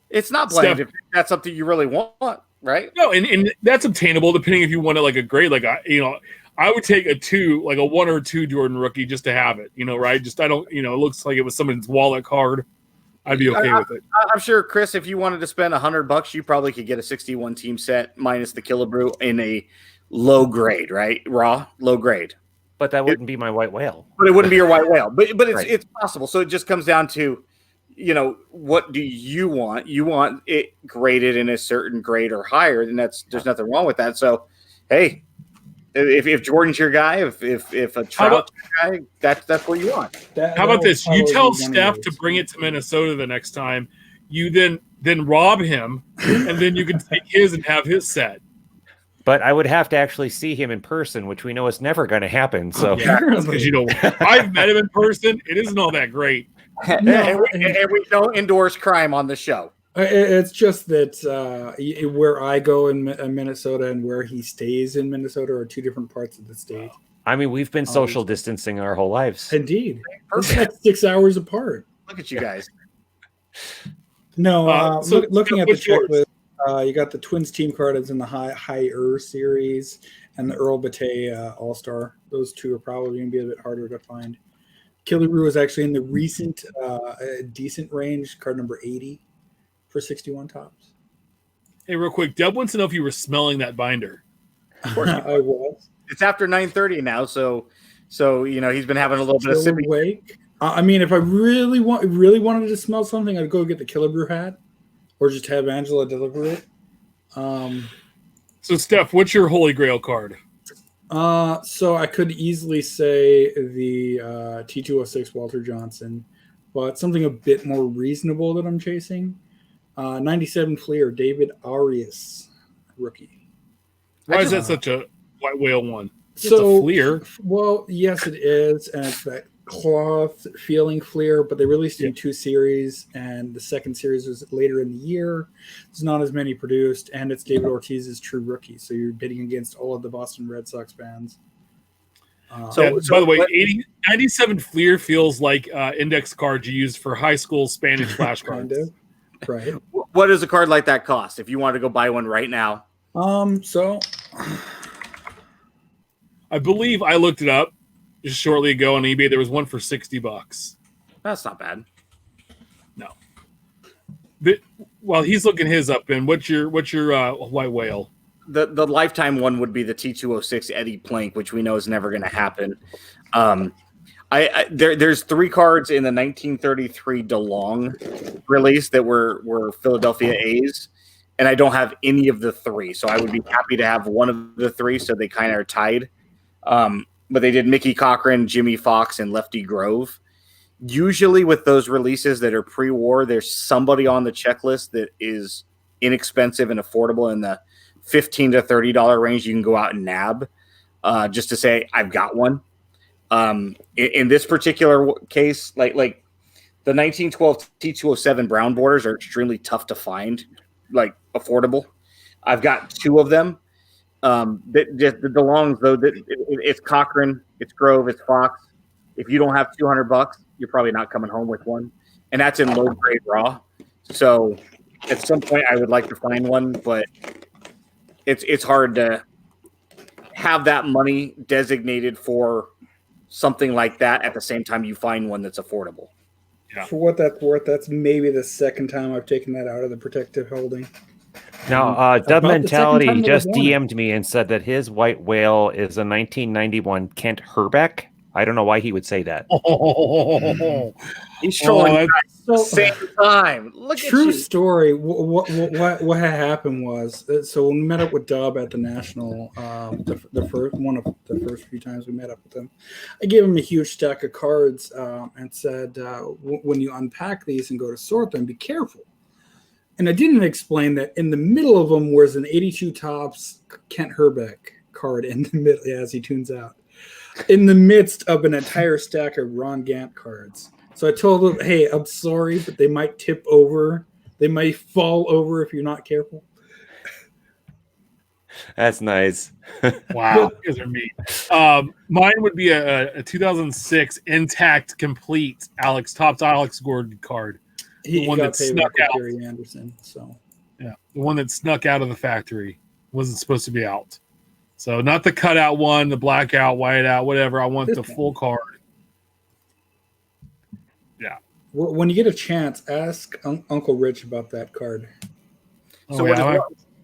It's not bland if that's something you really want, right? No, and that's obtainable depending if you want it like a grade. Like I would take a 1 or 2 Jordan rookie just to have it, right? Just it looks like it was someone's wallet card. I'd be okay with it. I'm sure, Chris, if you wanted to spend $100, you probably could get a 61 team set minus the Killebrew in a low grade, right? Raw, low grade. But that wouldn't be my white whale. But it wouldn't be your white whale. But Right. it's possible. So it just comes down to, what do you want? You want it graded in a certain grade or higher, and there's nothing wrong with that. So, hey, if Jordan's your guy, if a Trout's your guy, that's what you want. How about this? You tell Steph to bring it to Minnesota the next time. You then rob him, and then you can take his and have his set. But I would have to actually see him in person, which we know is never going to happen. So, because I've met him in person. It isn't all that great. And we don't endorse crime on the show. It's just that where I go in Minnesota and where he stays in Minnesota are two different parts of the state. I mean, we've been social distancing our whole lives. Indeed. It's like 6 hours apart. Look at you guys. No, looking at the checklist, you got the Twins team card that's in the higher series and the Earl Batey All-Star. Those two are probably going to be a bit harder to find. Killebrew is actually in the recent decent range, card number 80 for 61 tops. Hey, real quick, Deb wants to know if you were smelling that binder. Of course I was. It's after 9:30 now, so he's been having a little bit of sipping. Awake. I mean, if I really wanted to smell something, I'd go get the Killebrew hat, or just have Angela deliver it. So, Steph, what's your Holy Grail card? So I could easily say the T206 Walter Johnson, but something a bit more reasonable that I'm chasing. 97 Fleer, David Arias, rookie. Why is that such a white whale one? It's So a Fleer. Well, yes, it is, and it's that cloth feeling Fleer, but they released in 2 series, and the second series was later in the year. There's not as many produced, and it's David Ortiz's true rookie, so you're bidding against all of the Boston Red Sox fans. By the way, 97 Fleer feels like index cards you use for high school Spanish flashcards. Kind of, right? What does a card like that cost if you wanted to go buy one right now? So I believe I looked it up just shortly ago on eBay. There was one for $60. That's not bad. No. While he's looking his up, Ben, what's your white whale? The lifetime one would be the T206 Eddie Plank, which we know is never going to happen. There's 3 cards in the 1933 DeLong release that were Philadelphia A's, and I don't have any of the 3, so I would be happy to have one of the 3, so they kind of are tied. But they did Mickey Cochran, Jimmy Fox, and Lefty Grove. Usually with those releases that are pre-war, there's somebody on the checklist that is inexpensive and affordable in the $15 to $30 range. You can go out and nab just to say, I've got one. In this particular case, like the 1912 T207 brown borders are extremely tough to find, like affordable. I've got 2 of them. The DeLongs, though, it's Cochran, it's Grove, it's Fox. If you don't have $200, you're probably not coming home with one, and that's in low grade raw. So at some point, I would like to find one, but it's hard to have that money designated for something like that at the same time you find one that's affordable. Yeah. For what that's worth, that's maybe the second time I've taken that out of the protective holding. Now, Dub About the Mentality second time just that I've won DM'd me and said that his white whale is a 1991 Kent Herbeck. I don't know why he would say that. He's trolling Oh, at the same time. Look at True you. story. What had happened was so when we met up with Dub at the National, the first few times we met up with him, I gave him a huge stack of cards and said, when you unpack these and go to sort them, be careful. And I didn't explain that in the middle of them was an 82 tops Kent Herbeck card in the middle as he tunes out, in the midst of an entire stack of Ron Gant cards. So I told him, hey, I'm sorry, but they might tip over. They might fall over if you're not careful. That's nice. Wow, you guys are mean. Mine would be a 2006 intact, complete Topps Alex Gordon card. He one got that paid snuck by out. Gary Anderson. So Yeah, the one that snuck out of the factory wasn't supposed to be out. So not the cutout one, the blackout, whiteout, whatever. I want This the one. full card. Yeah. When you get a chance, ask Uncle Rich about that card. So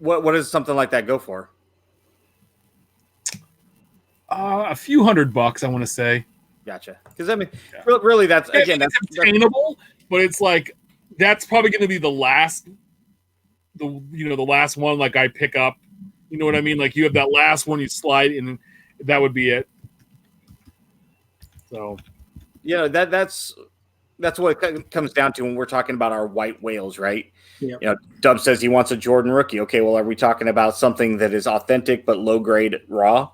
what does something like that go for? A few $100, I want to say. Gotcha. Because I mean, really, that's again, that's obtainable, but it's like that's probably going to be the last one. Like I pick up, you know what I mean? Like you have that last one, you slide, and that would be it. So, yeah, that's what it comes down to when we're talking about our white whales, right? Yep. You know, Dub says he wants a Jordan rookie. Okay, well, are we talking about something that is authentic but low grade raw?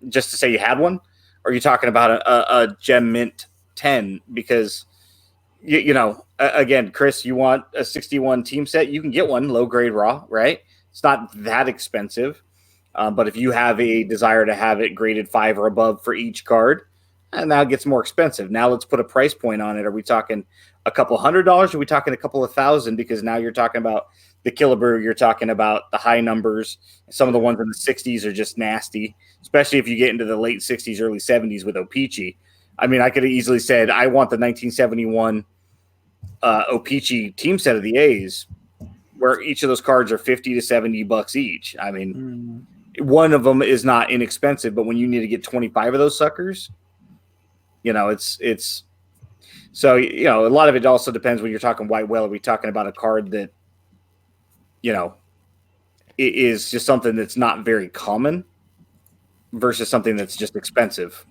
Just to say you had one? Or are you talking about a Gem Mint 10? Because, again, Chris, you want a 61 team set, you can get one low grade raw, right? It's not that expensive. But if you have a desire to have it graded 5 or above for each card, and now it gets more expensive. Now let's put a price point on it. Are we talking a couple $100? Are we talking a couple of $1,000? Because now you're talking about the Killebrew, you're talking about the high numbers. Some of the ones in the 60s are just nasty, especially if you get into the late 60s, early 70s with O-Pee-Chee. I mean, I could have easily said, I want the 1971 O-Pee-Chee team set of the A's, where each of those cards are $50 to $70 each. I mean, one of them is not inexpensive, but when you need to get 25 of those suckers, it's so, a lot of it also depends when you're talking white whale. Are we talking about a card that, it is just something that's not very common versus something that's just expensive?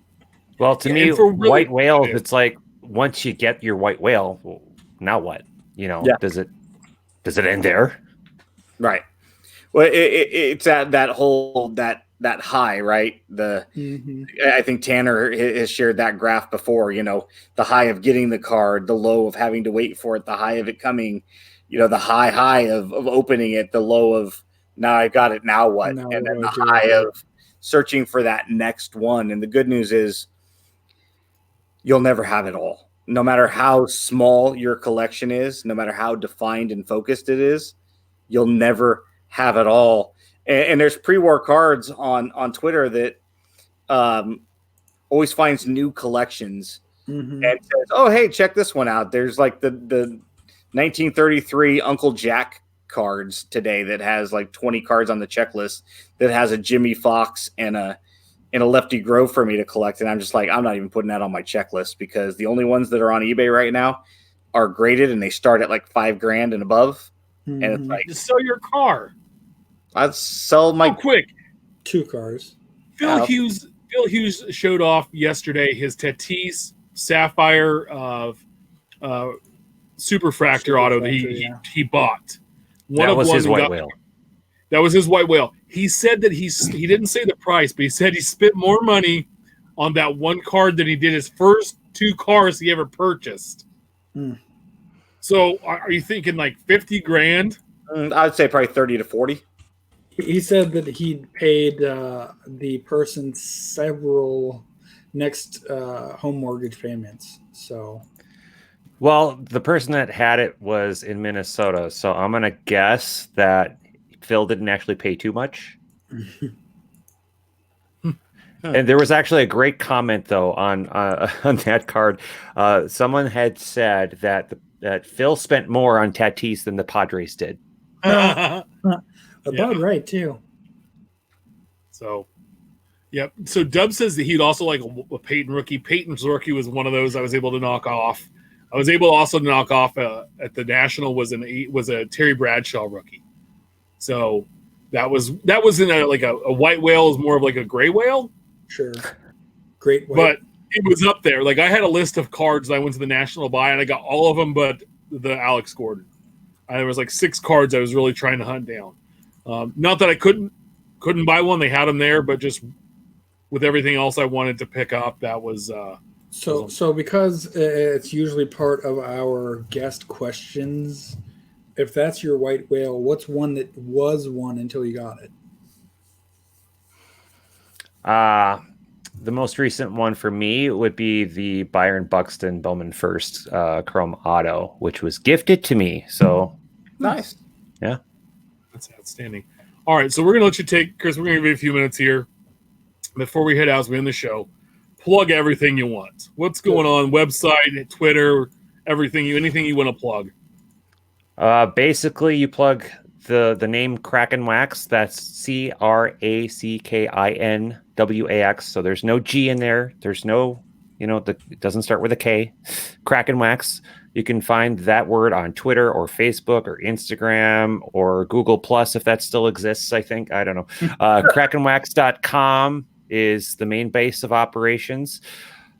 Well, to me, white whale, it's like once you get your white whale, well, now what? Does it end there? Right. Well, it's at that whole that high, right? I think Tanner has shared that graph before. The high of getting the card, the low of having to wait for it, the high of it coming. The high of opening it, the low of now I got it, now what? And then the high of searching for that next one. And the good news is you'll never have it all. No matter how small your collection is, no matter how defined and focused it is, you'll never have it all. And there's pre-war cards on Twitter that always finds new collections and says, oh, hey, check this one out. There's like the 1933 Uncle Jack cards today that has like 20 cards on the checklist that has a Jimmy Fox and a Lefty Grove for me to collect. And I'm just like, I'm not even putting that on my checklist because the only ones that are on eBay right now are graded and they start at like $5,000 and above. And it's like, just sell your car. I'd sell my quick 2 cars. Phil Hughes showed off yesterday his Tatis Sapphire Superfractor auto that he bought. That was his white whale. That was his white whale. He said that he didn't say the price, but he said he spent more money on that one card than he did his first 2 cars he ever purchased. So are you thinking like $50,000? I'd say probably 30 to 40. He said that he paid the person several next home mortgage payments. So, well, the person that had it was in Minnesota, so I'm gonna guess that Phil didn't actually pay too much. And there was actually a great comment though on that card. Someone had said that Phil spent more on Tatis than the Padres did. About right too. So, yep. So Dub says that he'd also like a Peyton rookie. Peyton's rookie was one of those I was able to knock off. I was able also to knock off at the National was a Terry Bradshaw rookie. So that was in a white whale is more of like a gray whale. Sure. Great whale. But it was up there. Like I had a list of cards that I went to the National buy and I got all of them but the Alex Gordon. There was like 6 cards I was really trying to hunt down. Not that I couldn't buy one; they had them there, but just with everything else I wanted to pick up, that was. So because it's usually part of our guest questions, if that's your white whale, what's one that was one until you got it? The most recent one for me would be the Byron Buxton Bowman First Chrome Auto, which was gifted to me. So nice. Yeah. That's outstanding. All right, so we're gonna let you take, Chris. We're gonna give you a few minutes here before we head out as we end the show. Plug everything you want. What's going on? Website, Twitter, anything you want to plug. Basically, you plug the name Crackin Wax. That's CRACKINWAX. So there's no G in there. There's no, it doesn't start with a K. Crackin Wax. You can find that word on Twitter or Facebook or Instagram or Google Plus if that still exists. I think, I don't know. Crackinwax.com is the main base of operations.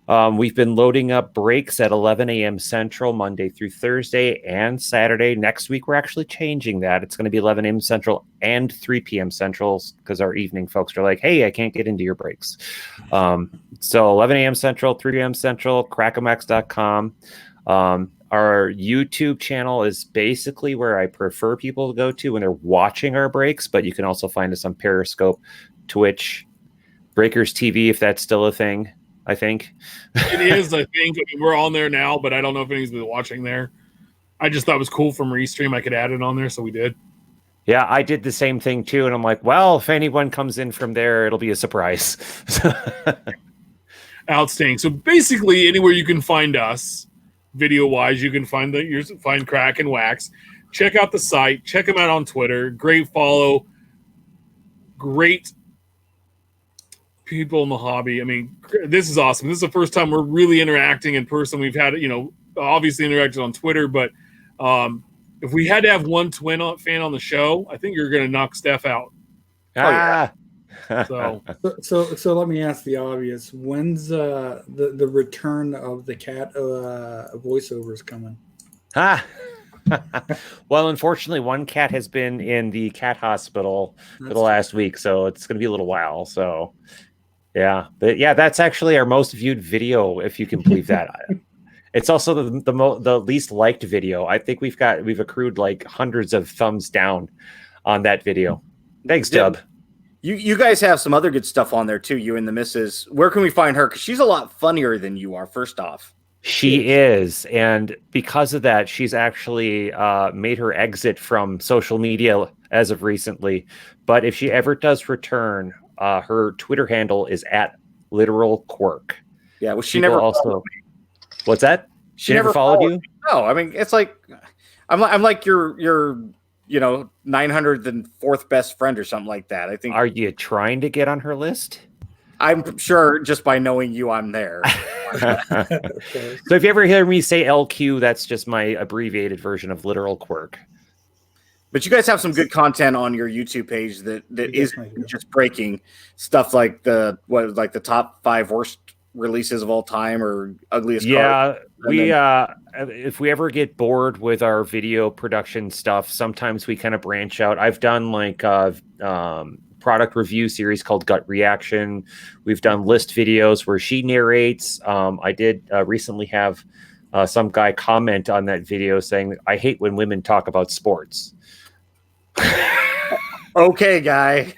We've been loading up breaks at 11 a.m. Central, Monday through Thursday and Saturday. Next week, we're actually changing that. It's going to be 11 a.m. Central and 3 p.m. Central because our evening folks are like, hey, I can't get into your breaks. So 11 a.m. Central, 3 p.m. Central, crackinwax.com. Our YouTube channel is basically where I prefer people to go to when they're watching our breaks, but you can also find us on Periscope, Twitch, Breakers TV, if that's still a thing. I think it is. I think we're on there now, but I don't know if anybody's been watching there. I just thought it was cool from Restream. I could add it on there, so we did. Yeah, I did the same thing too, and I'm like, well, if anyone comes in from there, it'll be a surprise. Outstanding. So basically, anywhere you can find us, video-wise, you can find find Crackin Wax. Check out the site. Check them out on Twitter. Great follow. Great people in the hobby. I mean, this is awesome. This is the first time we're really interacting in person. We've had, obviously interacted on Twitter, but if we had to have one twin fan on the show, I think you're going to knock Steph out. So let me ask the obvious: when's the return of the cat voiceovers coming? Well, unfortunately, one cat has been in the cat hospital for the last week, so it's going to be a little while. So, yeah, but yeah, that's actually our most viewed video, if you can believe that. It's also the least liked video. I think we've accrued like hundreds of thumbs down on that video. Thanks, Dub. You guys have some other good stuff on there too. You and the missus. Where can we find her? Because she's a lot funnier than you are. First off, she is, and because of that, she's actually made her exit from social media as of recently. But if she ever does return, her Twitter handle is @literalquirk. Yeah, well, she never also. What's that? She never followed you? No, I mean it's like I'm like your 904th best friend or something like that. I think. Are you trying to get on her list? I'm sure just by knowing you, I'm there. So if you ever hear me say LQ, that's just my abbreviated version of Literal Quirk. But you guys have some good content on your YouTube page that is just breaking stuff like the top 5 worst releases of all time or ugliest card. If we ever get bored with our video production stuff, sometimes we kind of branch out. I've done like product review series called Gut Reaction. We've done list videos where she narrates. I did recently have some guy comment on that video saying, I hate when women talk about sports. Okay, guy.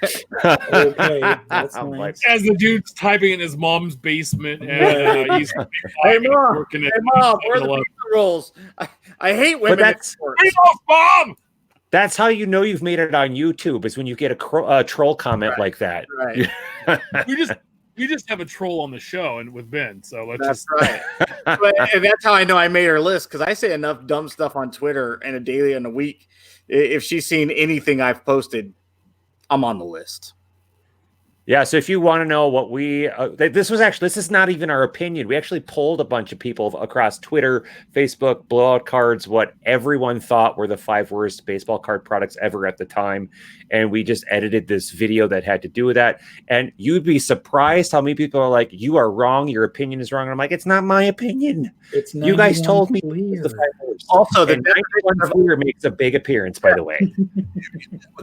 Okay, that's nice. As the dude's typing in his mom's basement, and he's hey mom, where are the pizza rolls? I hate women. Hey, mom. That's how you know you've made it on YouTube, is when you get a troll comment like that. Right. we just have a troll on the show and with Ben, so that's right. And that's how I know I made her list, because I say enough dumb stuff on Twitter and a daily and a week. If she's seen anything I've posted, I'm on the list. Yeah, so if you want to know what this is not even our opinion. We actually polled a bunch of people across Twitter, Facebook, Blowout Cards, what everyone thought were the 5 worst baseball card products ever at the time. And we just edited this video that had to do with that. And you'd be surprised how many people are like, you are wrong, your opinion is wrong. And I'm like, it's not my opinion. It's you guys told me the 5 worst. Also, the 91 clear makes a big appearance, by the way.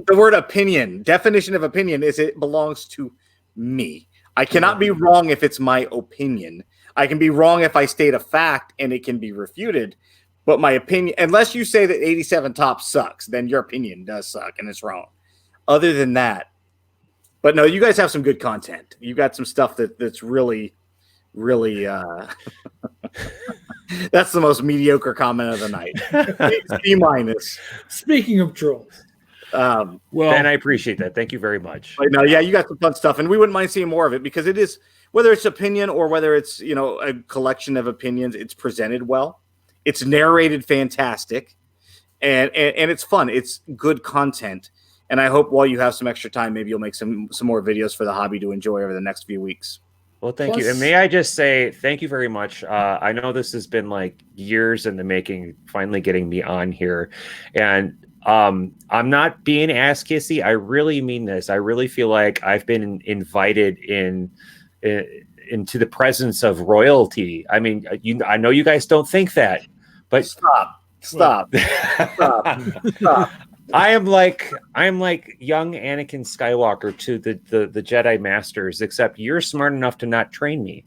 The word opinion, definition of opinion is it belongs to me. I cannot be wrong if it's my opinion. I can be wrong if I state a fact and it can be refuted. But my opinion, unless you say that 87 Topps sucks, then your opinion does suck and it's wrong. Other than that, but no, you guys have some good content. You got some stuff that's really, really. That's the most mediocre comment of the night. C-. Speaking of trolls. Well, Ben, I appreciate that. Thank you very much. No, yeah, you got some fun stuff, and we wouldn't mind seeing more of it because it is, whether it's opinion or whether it's a collection of opinions, it's presented well, it's narrated fantastic, and it's fun. It's good content, and I hope while you have some extra time, maybe you'll make some more videos for the hobby to enjoy over the next few weeks. Well, thank you. And may I just say thank you very much. I know this has been like years in the making, finally getting me on here. And I'm not being ass kissy. I really mean this. I really feel like I've been invited into the presence of royalty. I mean, I know you guys don't think that, but stop. I am like young Anakin Skywalker to the Jedi Masters, except you're smart enough to not train me.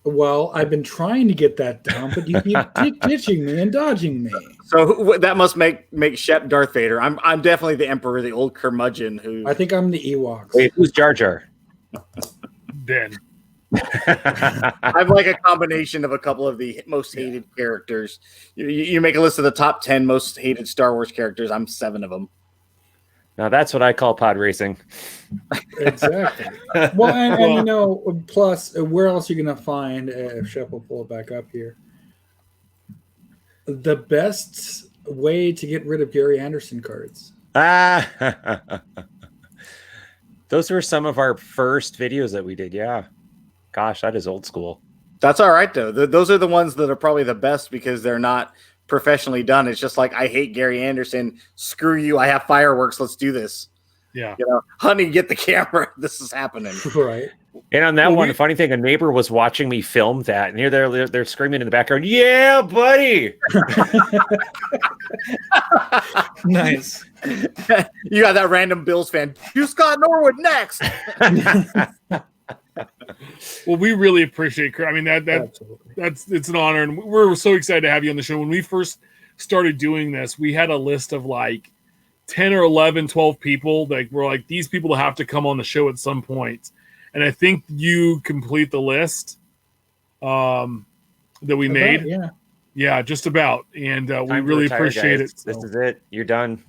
Well, I've been trying to get that down, but you keep ditching me and dodging me. So that must make Shep Darth Vader. I'm definitely the Emperor, the old curmudgeon. I think I'm the Ewoks. Wait, who's Jar Jar? Ben. I'm like a combination of a couple of the most hated characters. You make a list of the top 10 most hated Star Wars characters. I'm 7 of them. Now that's what I call pod racing. Exactly. Well, and plus, where else are you going to find, if Shep will pull it back up here, the best way to get rid of Gary Anderson cards? Those were some of our first videos that we did. Yeah. Gosh, that is old school. That's all right, though. Those are the ones that are probably the best because they're not professionally done. It's just like, I hate Gary Anderson. Screw you. I have fireworks. Let's do this. Yeah. Honey, get the camera. This is happening. Right. And on that one, the funny thing, a neighbor was watching me film that, and here they're screaming in the background, "Yeah, buddy!" Nice. You got that random Bills fan. You Scott Norwood next. Well, we really appreciate. I mean, it's an honor, and we're so excited to have you on the show. When we first started doing this, we had a list of like 10 or 11, 12 people that were like, these people have to come on the show at some point. And I think you complete the list that we made. Yeah, just about. And we really appreciate it. This is it. You're done.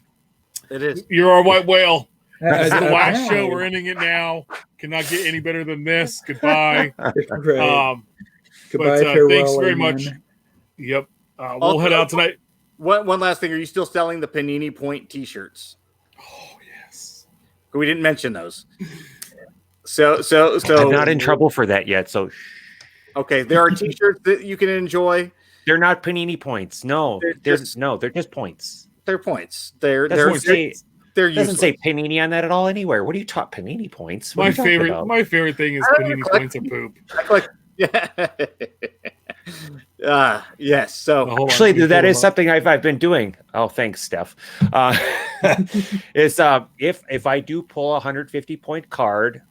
It is. You're our white whale. This is the last show. We're ending it now. Cannot get any better than this. Goodbye. Goodbye. Thanks very much. Yep. We'll head out tonight. One last thing. Are you still selling the Panini Point T-shirts? Oh, yes. We didn't mention those. So I'm not in trouble for that yet. So okay, there are T-shirts that you can enjoy. They're not Panini points. No, they're just points. They're points. They're doesn't say Panini on that at all anywhere. What are you taught Panini points? My favorite thing is Panini points are poop. Yes. So actually, that is something I've been doing. Oh, thanks, Steph. Is if I do pull a 150 point card,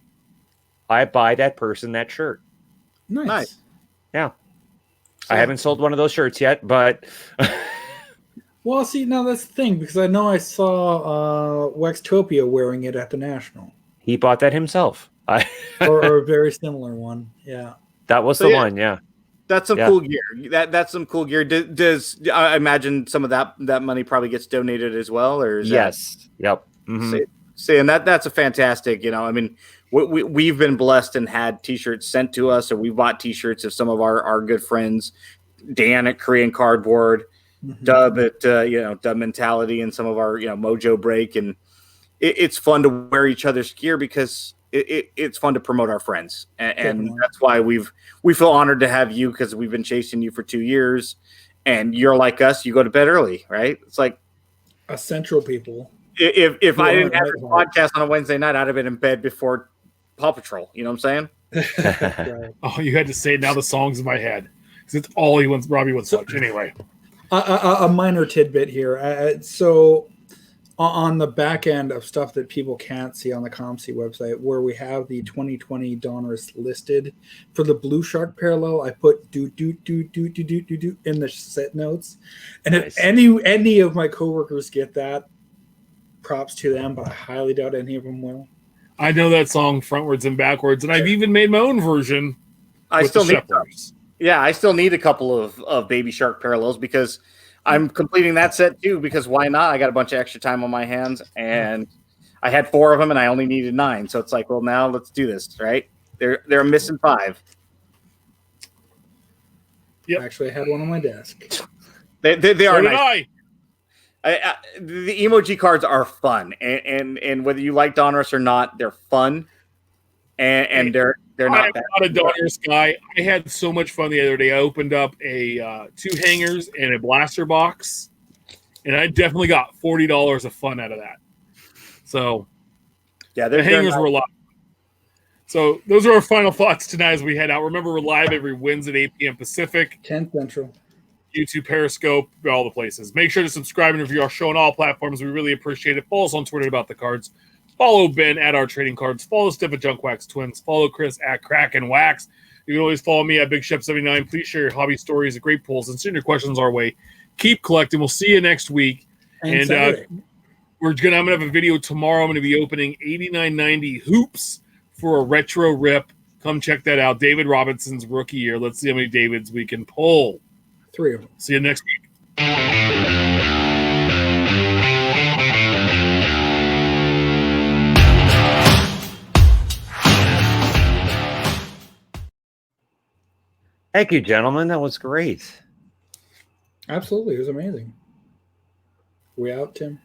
I buy that person that shirt. Nice. Yeah. So, I haven't sold one of those shirts yet, but well, see, now that's the thing, because I know I saw Waxtopia wearing it at the National. He bought that himself. or a very similar one. Yeah. That was the one, yeah. That's some cool gear. That's some cool gear. Does I imagine some of that money probably gets donated as well, or is yes? Yep. Mm-hmm. See, and that's a fantastic. I mean, we've been blessed and had T-shirts sent to us, or we bought T-shirts of some of our good friends, Dan at Korean Cardboard, Dub at Dub Mentality, and some of our Mojo Break, and it's fun to wear each other's gear because it's fun to promote our friends, and that's why we feel honored to have you, because we've been chasing you for 2 years, and you're like us. You go to bed early, right? It's like essential people. If I didn't have this podcast on a Wednesday night, I'd have been in bed before Paw Patrol. You know what I'm saying? Right. Oh, you had to say it. Now the song's in my head because it's all Robbie wants to watch anyway. A minor tidbit here. So on the back end of stuff that people can't see on the ComC website, where we have the 2020 Donruss listed for the Blue Shark parallel, I put do in the set notes, and if any of my coworkers get that, props to them, but I highly doubt any of them will. I know that song frontwards and backwards, and I've even made my own version. I still need a couple of Baby Shark parallels because I'm completing that set too because why not? I got a bunch of extra time on my hands, and I had 4 of them, and I only needed 9. So it's like, well, now let's do this, right? They're missing 5. Yep. Actually, I had one on my desk. They So are did nice. The emoji cards are fun, and whether you like Donruss or not, they're fun, and they're not bad. I'm not a Donruss guy. I had so much fun the other day. I opened up a 2 hangers and a blaster box, and I definitely got $40 of fun out of that. So, yeah, the hangers were a lot. So those are our final thoughts tonight as we head out. Remember, we're live every Wednesday at 8 p.m. Pacific. 10 Central. YouTube, Periscope, all the places. Make sure to subscribe and review our show on all platforms. We really appreciate it. Follow us on Twitter about the cards. Follow Ben at Our Trading Cards. Follow Steph at Junk Wax Twins. Follow Chris at Crackin Wax. You can always follow me at Big Shep 79. Please share your hobby stories, great polls, and send your questions our way. Keep collecting. We'll see you next week. And I'm gonna have a video tomorrow. I'm gonna be opening 89.90 hoops for a retro rip. Come check that out. David Robinson's rookie year. Let's see how many Davids we can pull. 3 of them. See you next week. Thank you, gentlemen. That was great. Absolutely. It was amazing. We out, Tim?